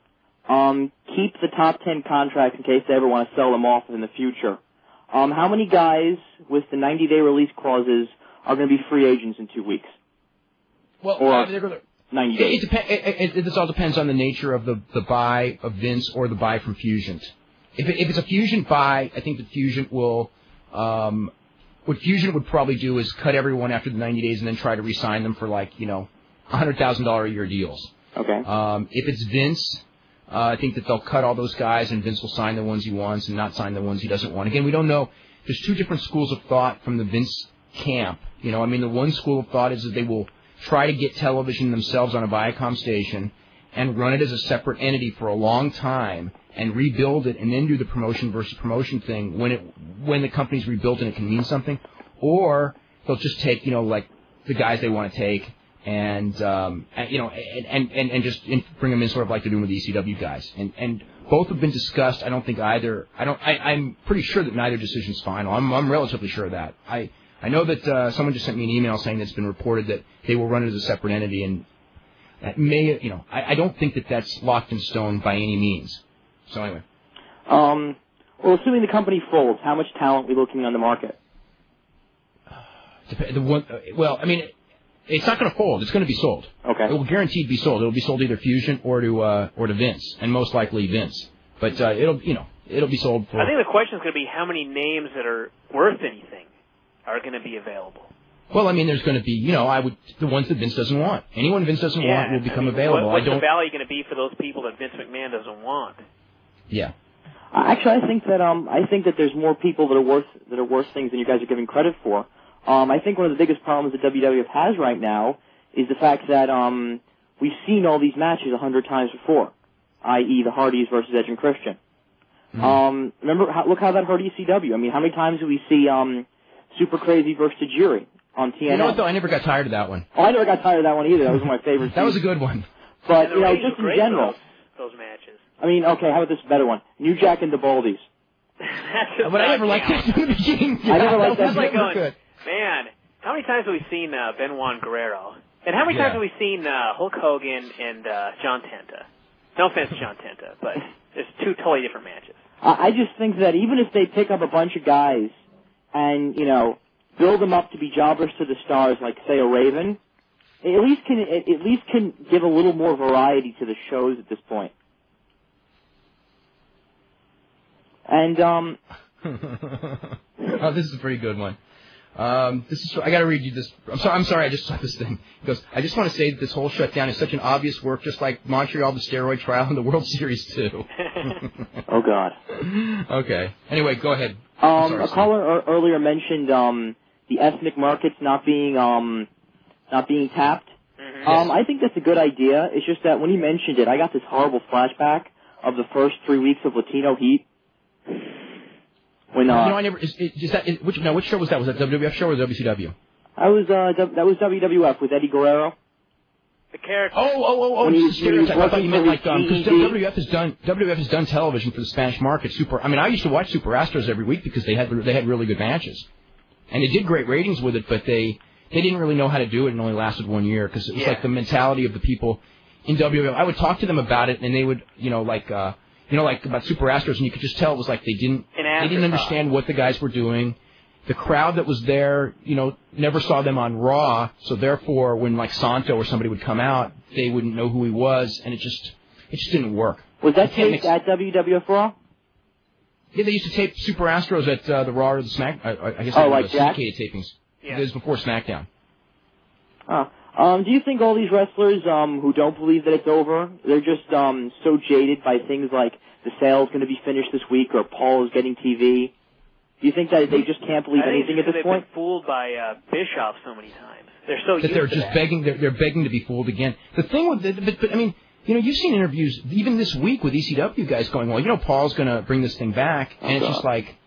keep the top 10 contracts in case they ever want to sell them off in the future, how many guys with the 90-day release clauses are going to be free agents in 2 weeks? Well, or 90 days. This all depends on the nature of the buy of Vince or the buy from Fusion. If it's a Fusion buy, I think the Fusion will. What Fusion would probably do is cut everyone after the 90 days and then try to re-sign them for $100,000 a year deals. Okay. If it's Vince, I think that they'll cut all those guys and Vince will sign the ones he wants and not sign the ones he doesn't want. Again, we don't know. There's two different schools of thought from the Vince camp. The one school of thought is that they will try to get television themselves on a Viacom station and run it as a separate entity for a long time and rebuild it and then do the promotion versus promotion thing when the company's rebuilt and it can mean something. Or they'll just take, the guys they want to take and just bring them in sort of like they're doing with the ECW guys. And both have been discussed. I don't think either. I'm pretty sure that neither decision's final. I'm relatively sure of that. I know that someone just sent me an email saying that it's been reported that they will run it as a separate entity, and that may, I don't think that that's locked in stone by any means. So anyway. Well, assuming the company folds, how much talent are we looking on the market? It's not going to fold. It's going to be sold. Okay. It will guaranteed be sold. It will be sold either Fusion or to Vince, and most likely Vince. But it'll be sold for. I think the question is going to be how many names that are worth anything are going to be available. Well, there's going to be, the ones that Vince doesn't want. Anyone Vince doesn't want will become available. What's the value going to be for those people that Vince McMahon doesn't want? Yeah. Actually, I think that there's more people that are worth things than you guys are giving credit for. I think one of the biggest problems that WWF has right now is the fact that we've seen all these matches 100 times before, i.e. the Hardys versus Edge and Christian. Mm-hmm. Look how that hurt ECW. How many times do we see Super Crazy versus Tajiri on TNA? You know what, though? I never got tired of that one. Oh, I never got tired of that one either. That was one of my favorites. That was a good one. But, just in general. Those matches. Okay, how about this better one? New Jack and the Baldies. But I never liked that in the beginning. I never liked that. That's like going, man, how many times have we seen Benoit and Guerrero? And how many times have we seen Hulk Hogan and John Tenta? No offense to John Tenta, but it's two totally different matches. I just think that even if they pick up a bunch of guys and, build them up to be jobbers to the stars, like, say, a Raven, it at least can give a little more variety to the shows at this point. And oh, this is a pretty good one. I got to read you this. I'm sorry. I just saw this thing. He goes, I just want to say that this whole shutdown is such an obvious work, just like Montreal, the steroid trial, and the World Series too. Oh God. Okay. Anyway, go ahead. A caller earlier mentioned the ethnic markets not being tapped. Mm-hmm. I think that's a good idea. It's just that when he mentioned it, I got this horrible flashback of the first 3 weeks of Latino Heat. When I never. Which show was that? Was that WWF show or WCW? That was WWF with Eddie Guerrero. The character. Oh! When Just he- a stereotype. when he I thought you meant worked like for because GED. WWF has done television for the Spanish market. I mean, I used to watch Super Astros every week because they had really good matches, and they did great ratings with it. But they didn't really know how to do it, and only lasted 1 year because it was like the mentality of the people in WWF. I would talk to them about it, and they would like about Super Astros, and you could just tell it was like they didn't understand what the guys were doing. The crowd that was there, never saw them on Raw, so therefore, when like Santo or somebody would come out, they wouldn't know who he was, and it just didn't work. Was that taped at WWF Raw? Yeah, they used to tape Super Astros at the Raw or the Smack. I guess like the Jack? syndicated tapings. Yeah. It was before SmackDown. Do you think all these wrestlers who don't believe that it's over, they're just so jaded by things like the sale's going to be finished this week or Paul is getting TV? Do you think that they just can't believe anything at this point? They've been fooled by Bischoff so many times. They're so used They're to just that. begging. They're begging to be fooled again. The thing with but I mean, you've seen interviews even this week with ECW guys going, well, Paul's going to bring this thing back, and it's just like,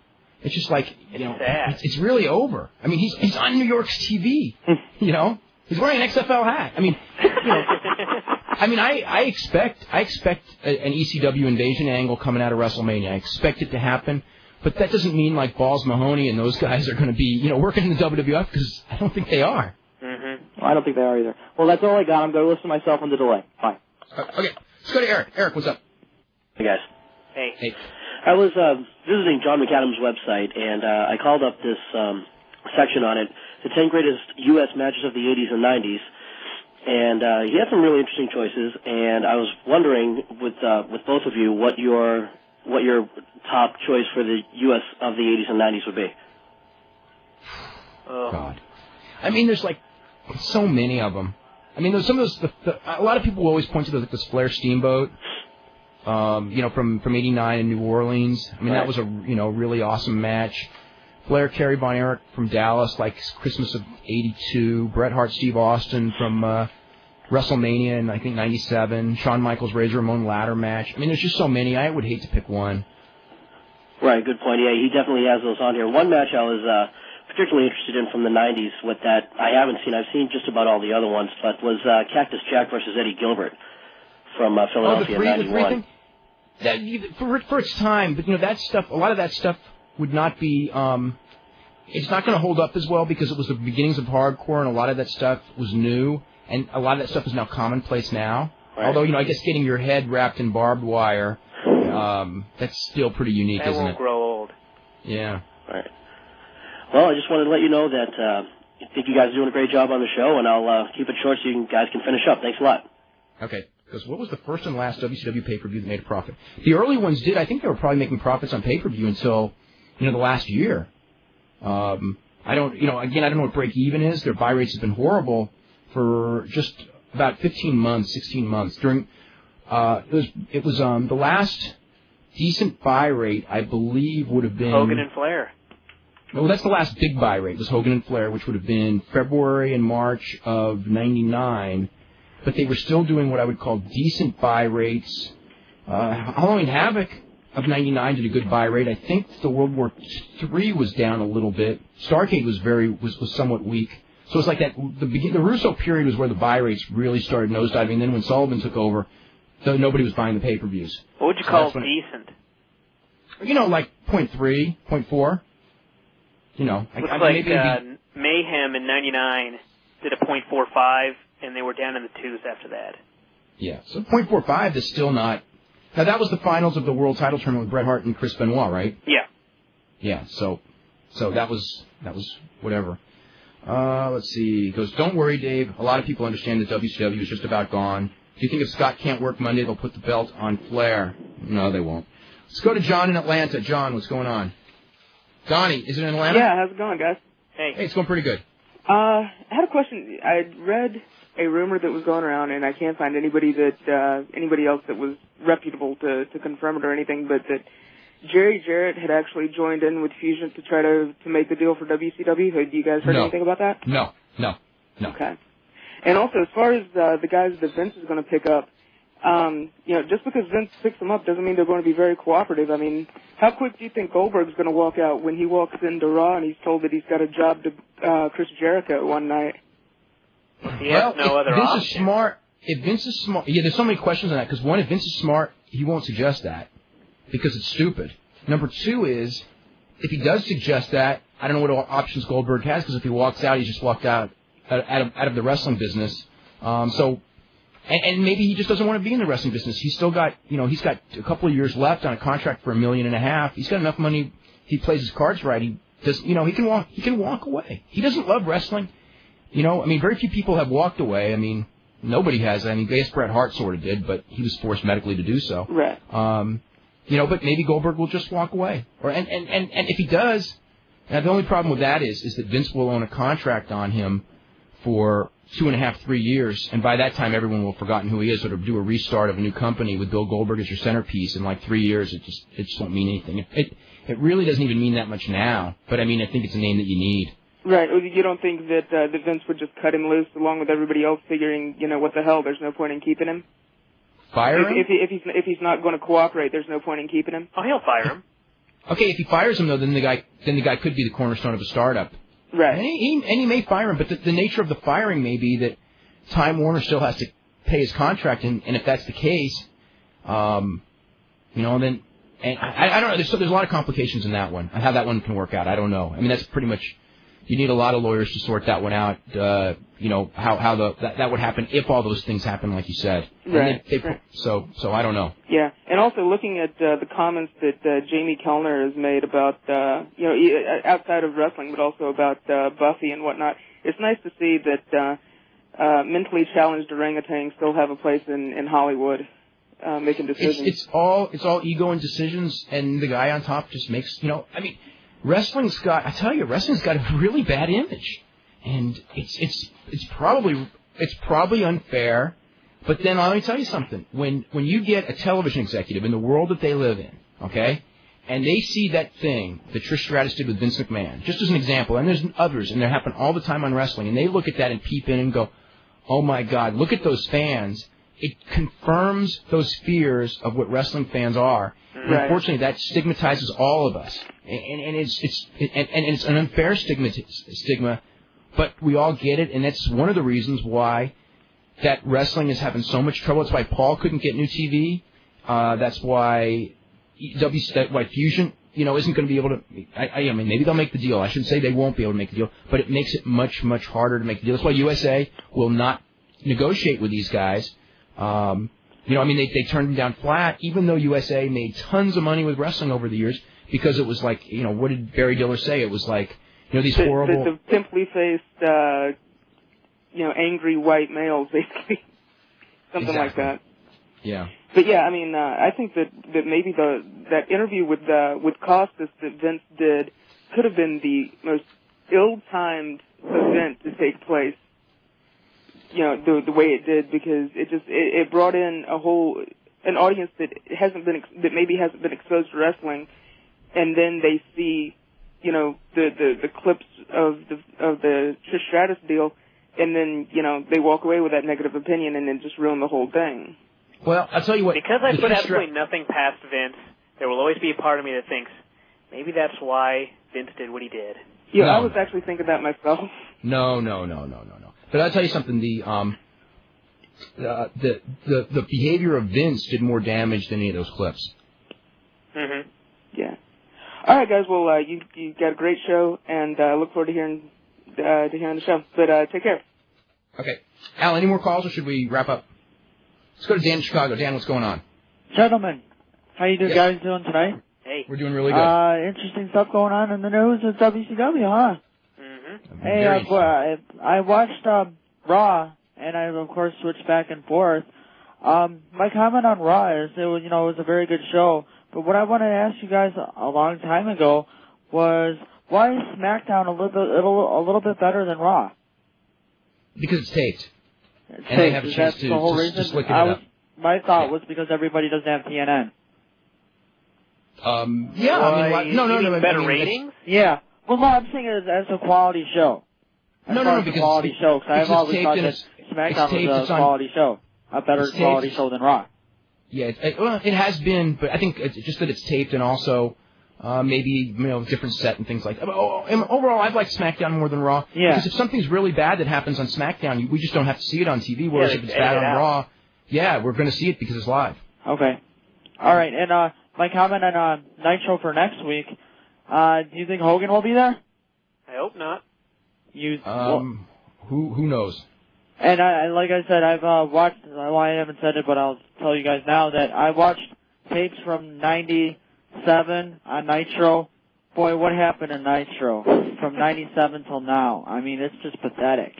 it's really over. I mean, he's on New York's TV. He's wearing an XFL hat. I mean, I expect an ECW invasion angle coming out of WrestleMania. I expect it to happen. But that doesn't mean like Balls Mahoney and those guys are going to be, working in the WWF because I don't think they are. Well, I don't think they are either. Well, that's all I got. I'm going to listen to myself on the delay. Bye. Okay, let's go to Eric. Eric, what's up? Hey, guys. Hey. I was visiting John McAdams' website, and I called up this section on it, the 10 greatest U.S. matches of the 80s and 90s. And he had some really interesting choices, and I was wondering with both of you what your top choice for the U.S. of the 80s and 90s would be. Oh. God. I mean, there's like so many of them. I mean, there's some of those. A lot of people always point to this Flair Steamboat, from '89 in New Orleans. I mean, that was a really awesome match. Flair, Kerry Von Erich from Dallas, like Christmas of '82. Bret Hart, Steve Austin from WrestleMania in I think '97. Shawn Michaels, Razor Ramon ladder match. I mean, there's just so many. I would hate to pick one. Right, good point. Yeah, he definitely has those on here. One match I was particularly interested in from the 90s, with that I haven't seen. I've seen just about all the other ones, but was Cactus Jack versus Eddie Gilbert from Philadelphia in '91. For its time, but that stuff, a lot of that stuff would not be. It's not going to hold up as well because it was the beginnings of hardcore, and a lot of that stuff was new, and a lot of that stuff is now commonplace now. Right. Although I guess getting your head wrapped in barbed wire, that's still pretty unique, isn't it? That won't grow old. Yeah. Right. Well, I just wanted to let you know that I think you guys are doing a great job on the show, and I'll keep it short so you guys can finish up. Thanks a lot. Okay. Because what was the first and last WCW pay-per-view that made a profit? The early ones did. I think they were probably making profits on pay-per-view until, the last year. I don't know what break-even is. Their buy rates have been horrible for just about 15 months, 16 months. During, it was the last decent buy rate, I believe, would have been Hogan and Flair. Well, that's the last big buy rate, was Hogan and Flair, which would have been February and March of '99. But they were still doing what I would call decent buy rates. Halloween Havoc of '99 did a good buy rate. I think the World War III was down a little bit. Starrcade was somewhat weak. So it's like that. The Russo period was where the buy rates really started nosediving. And then when Sullivan took over, nobody was buying the pay-per-views. What would you call decent? Like 0.3, 0.4. Looks like Mayhem in '99 did a 0.45, and they were down in the twos after that. Yeah, so 0.45 is still not. Now that was the finals of the world title tournament with Bret Hart and Chris Benoit, right? Yeah. Yeah. So that was whatever. Let's see. He goes, don't worry, Dave. A lot of people understand that WCW is just about gone. Do you think if Scott can't work Monday, they'll put the belt on Flair? No, they won't. Let's go to John in Atlanta. John, what's going on? Donnie, is it in Atlanta? Yeah, how's it going, guys? Hey, it's going pretty good. I had a question. I read a rumor that was going around, and I can't find anybody else that was reputable to confirm it or anything, but that Jerry Jarrett had actually joined in with Fusion to try to make the deal for WCW. Have you guys heard anything about that? No. Okay. And also, as far as the guys that Vince is going to pick up, just because Vince picks them up doesn't mean they're going to be very cooperative. I mean, how quick do you think Goldberg's going to walk out when he walks into Raw and he's told that he's got a job to Chris Jericho one night? He has no other option. if Vince is smart, there's so many questions on that. Because one, if Vince is smart, he won't suggest that because it's stupid. Number two is, if he does suggest that, I don't know what options Goldberg has, because if he walks out, he's just walked out of the wrestling business. And maybe he just doesn't want to be in the wrestling business. He's still got, he's got a couple of years left on a contract for $1.5 million. He's got enough money. If he plays his cards right, he does. He can walk away. He doesn't love wrestling. Very few people have walked away. Nobody has. I guess Bret Hart sort of did, but he was forced medically to do so. Right. But maybe Goldberg will just walk away. And if he does, now the only problem with that is that Vince will own a contract on him for 2.5, 3 years, and by that time everyone will have forgotten who he is. Sort of do a restart of a new company with Bill Goldberg as your centerpiece in like 3 years. It just won't mean anything. It really doesn't even mean that much now. But I think it's a name that you need. Right. You don't think that Vince would just cut him loose along with everybody else, figuring, what the hell? There's no point in keeping him. Fire him? If he's not going to cooperate, there's no point in keeping him. Oh, he'll fire him. Okay, if he fires him though, then the guy could be the cornerstone of a startup. Right. And he may fire him, but the nature of the firing may be that Time Warner still has to pay his contract, and if that's the case, then I don't know. There's a lot of complications in that one. How that one can work out, I don't know. That's pretty much. You need a lot of lawyers to sort that one out. How that would happen if all those things happen, like you said. Right. Right. So I don't know. Yeah, and also looking at the comments that Jamie Kellner has made about outside of wrestling, but also about Buffy and whatnot. It's nice to see that mentally challenged orangutans still have a place in Hollywood, making decisions. It's all ego and decisions, and the guy on top just makes wrestling's got a really bad image, and it's probably unfair. But then let me tell you something: when you get a television executive in the world that they live in, okay, and they see that thing that Trish Stratus did with Vince McMahon, just as an example, and there's others, and they happen all the time on wrestling, and they look at that and peep in and go, "Oh my God, look at those fans." It confirms those fears of what wrestling fans are. Right. And unfortunately, that stigmatizes all of us, and it's an unfair stigma, but we all get it, and that's one of the reasons why that wrestling is having so much trouble. That's why Paul couldn't get new TV. That's why Fusion, isn't going to be able to. Maybe they'll make the deal. I shouldn't say they won't be able to make the deal, but it makes it much, much harder to make the deal. That's why USA will not negotiate with these guys. They turned them down flat, even though USA made tons of money with wrestling over the years, because it was like, what did Barry Diller say? It was like, these horrible... The pimply-faced, angry white males, basically. Something like that. Yeah. But yeah, I think that maybe that interview with Costas that Vince did could have been the most ill-timed event to take place. The way it did, because it brought in an audience that maybe hasn't been exposed to wrestling, and then they see, the clips of the Trish Stratus deal, and then, they walk away with that negative opinion and then just ruin the whole thing. Well, I'll tell you what. Because I put absolutely nothing past Vince, there will always be a part of me that thinks, maybe that's why Vince did what he did. Yeah, no. I was actually thinking that myself. No. But I'll tell you something. The behavior of Vince did more damage than any of those clips. Mm-hmm. Yeah. All right, guys. Well, you got a great show, and look forward to hearing the show. But take care. Okay, Al. Any more calls, or should we wrap up? Let's go to Dan in Chicago. Dan, what's going on? Gentlemen, how you guys doing today? Hey. We're doing really good. Interesting stuff going on in the news with WCW, huh? Mm-hmm. Hey, I watched Raw, and I of course switched back and forth. My comment on Raw is it was a very good show. But what I wanted to ask you guys a long time ago was why is SmackDown a little bit better than Raw? Because it's taped. It's and they have a chance to reason? look it up. My thought was because everybody doesn't have TNN. No. Better ratings? Yeah. Well, no, I'm saying it as a quality show. Because quality show. Because I've always thought that SmackDown was a quality show, a better quality show than Raw. Yeah, it has been, but I think it's just that it's taped, and also maybe different set and things like that. And overall, I've liked SmackDown more than Raw. Yeah. Because if something's really bad that happens on SmackDown, we just don't have to see it on TV. Whereas if it's bad on Raw, we're going to see it because it's live. Okay. All right. And my comment on Nitro for next week. Do you think Hogan will be there? I hope not. Who knows? And like I said, I've watched. Well, I haven't said it, but I'll tell you guys now that I watched tapes from '97 on Nitro. Boy, what happened in Nitro from '97 till now? I mean, it's just pathetic.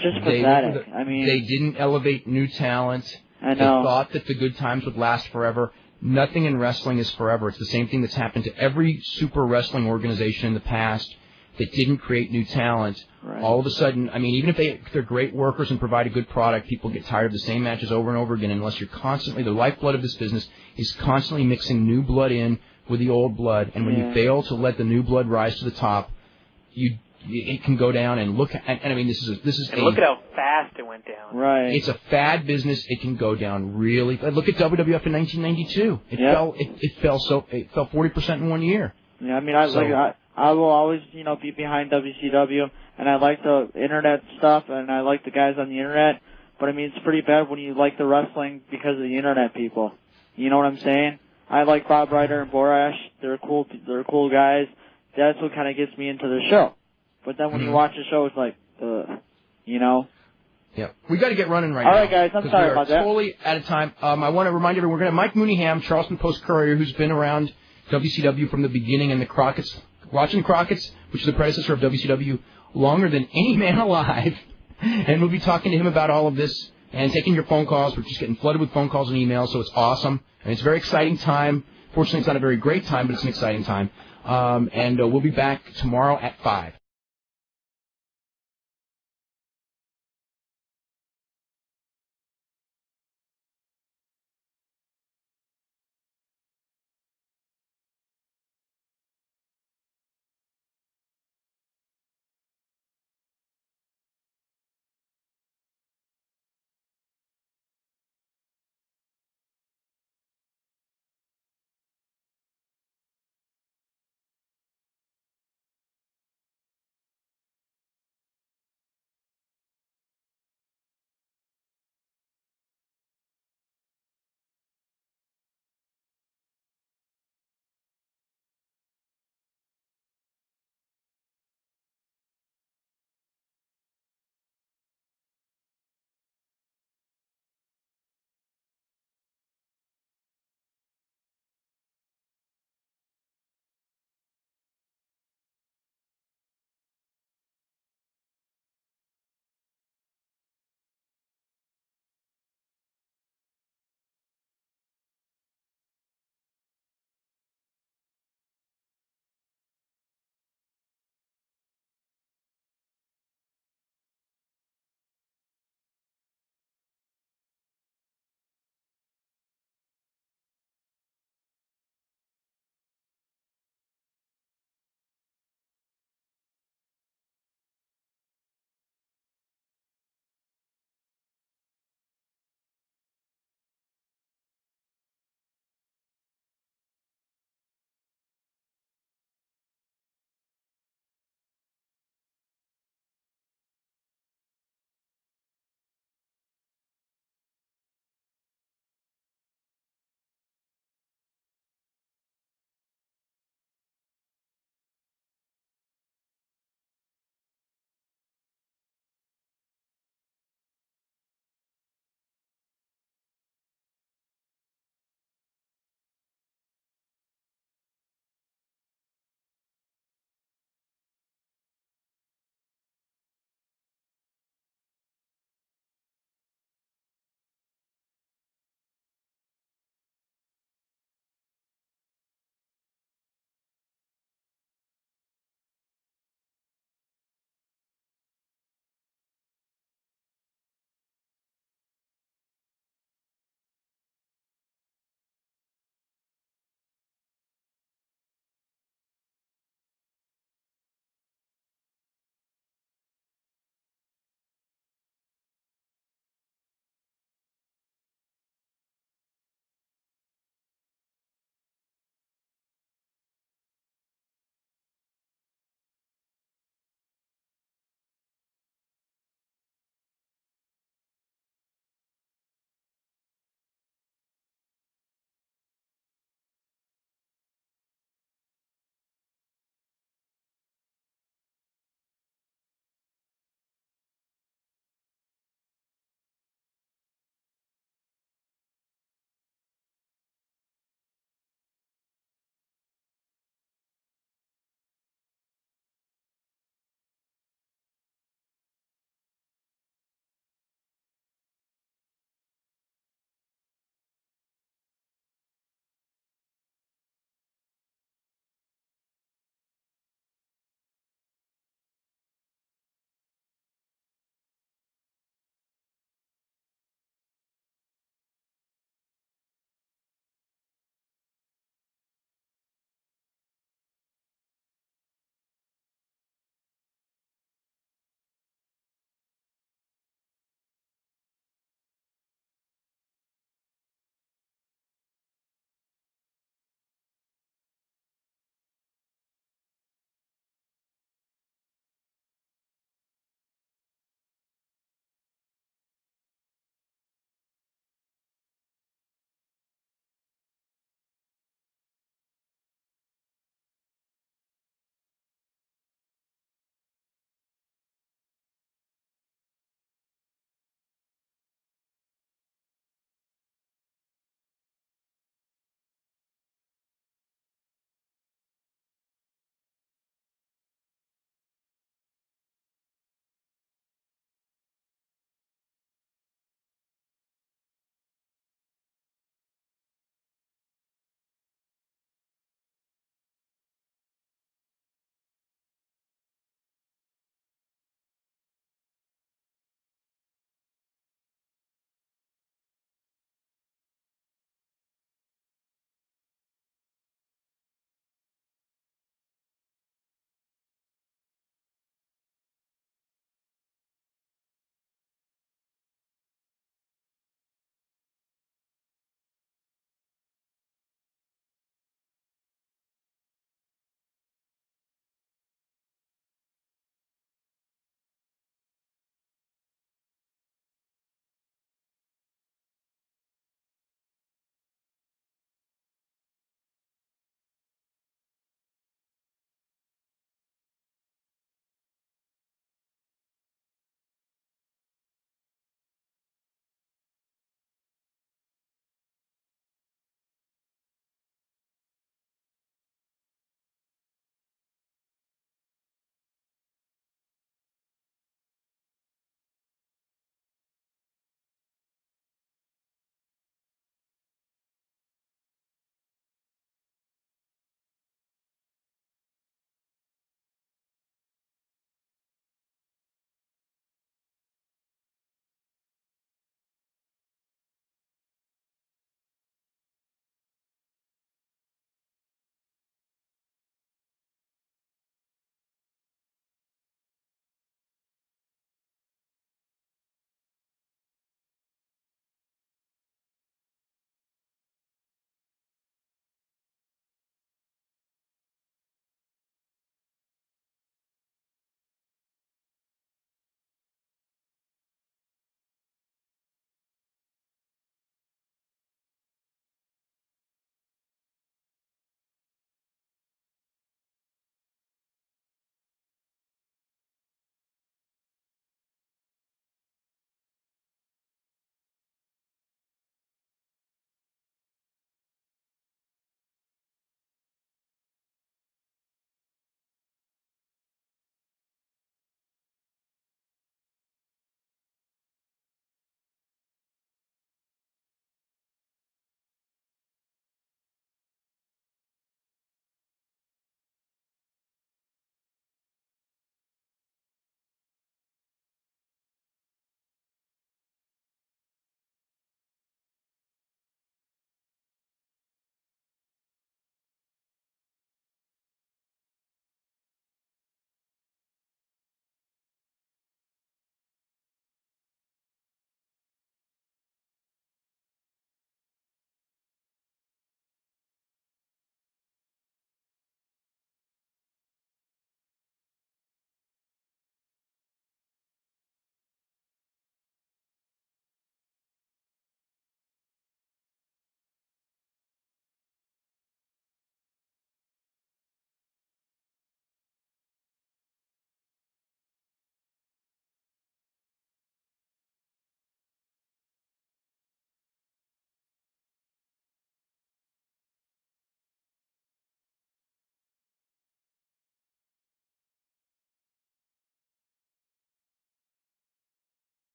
Just pathetic. They didn't elevate new talent. I know. They thought that the good times would last forever. Nothing in wrestling is forever. It's the same thing that's happened to every super wrestling organization in the past that didn't create new talent. Right. All of a sudden, even if they're great workers and provide a good product, people get tired of the same matches over and over again unless you're constantly, the lifeblood of this business is constantly mixing new blood in with the old blood. And when you fail to let the new blood rise to the top, it can go down. And look at how fast it went down. Right. It's a fad business. It can go down really. Look at WWF in 1992. It fell 40% in 1 year. Yeah, I will always, be behind WCW, and I like the internet stuff, and I like the guys on the internet. But it's pretty bad when you like the wrestling because of the internet people. You know what I'm saying? I like Bob Ryder and Borash. They're cool guys. That's what kind of gets me into the show. But then when you watch the show, it's like, Yeah, we got to get running now. All right, guys, I'm sorry about that. We're totally out of time. I want to remind everyone, we're going to have Mike Mooneyham, Charleston Post Courier, who's been around WCW from the beginning, and the Crockett's, watching Crockett's, which is the predecessor of WCW, longer than any man alive. And we'll be talking to him about all of this and taking your phone calls. We're just getting flooded with phone calls and emails, so it's awesome. And it's a very exciting time. Fortunately, it's not a very great time, but it's an exciting time. And we'll be back tomorrow at 5.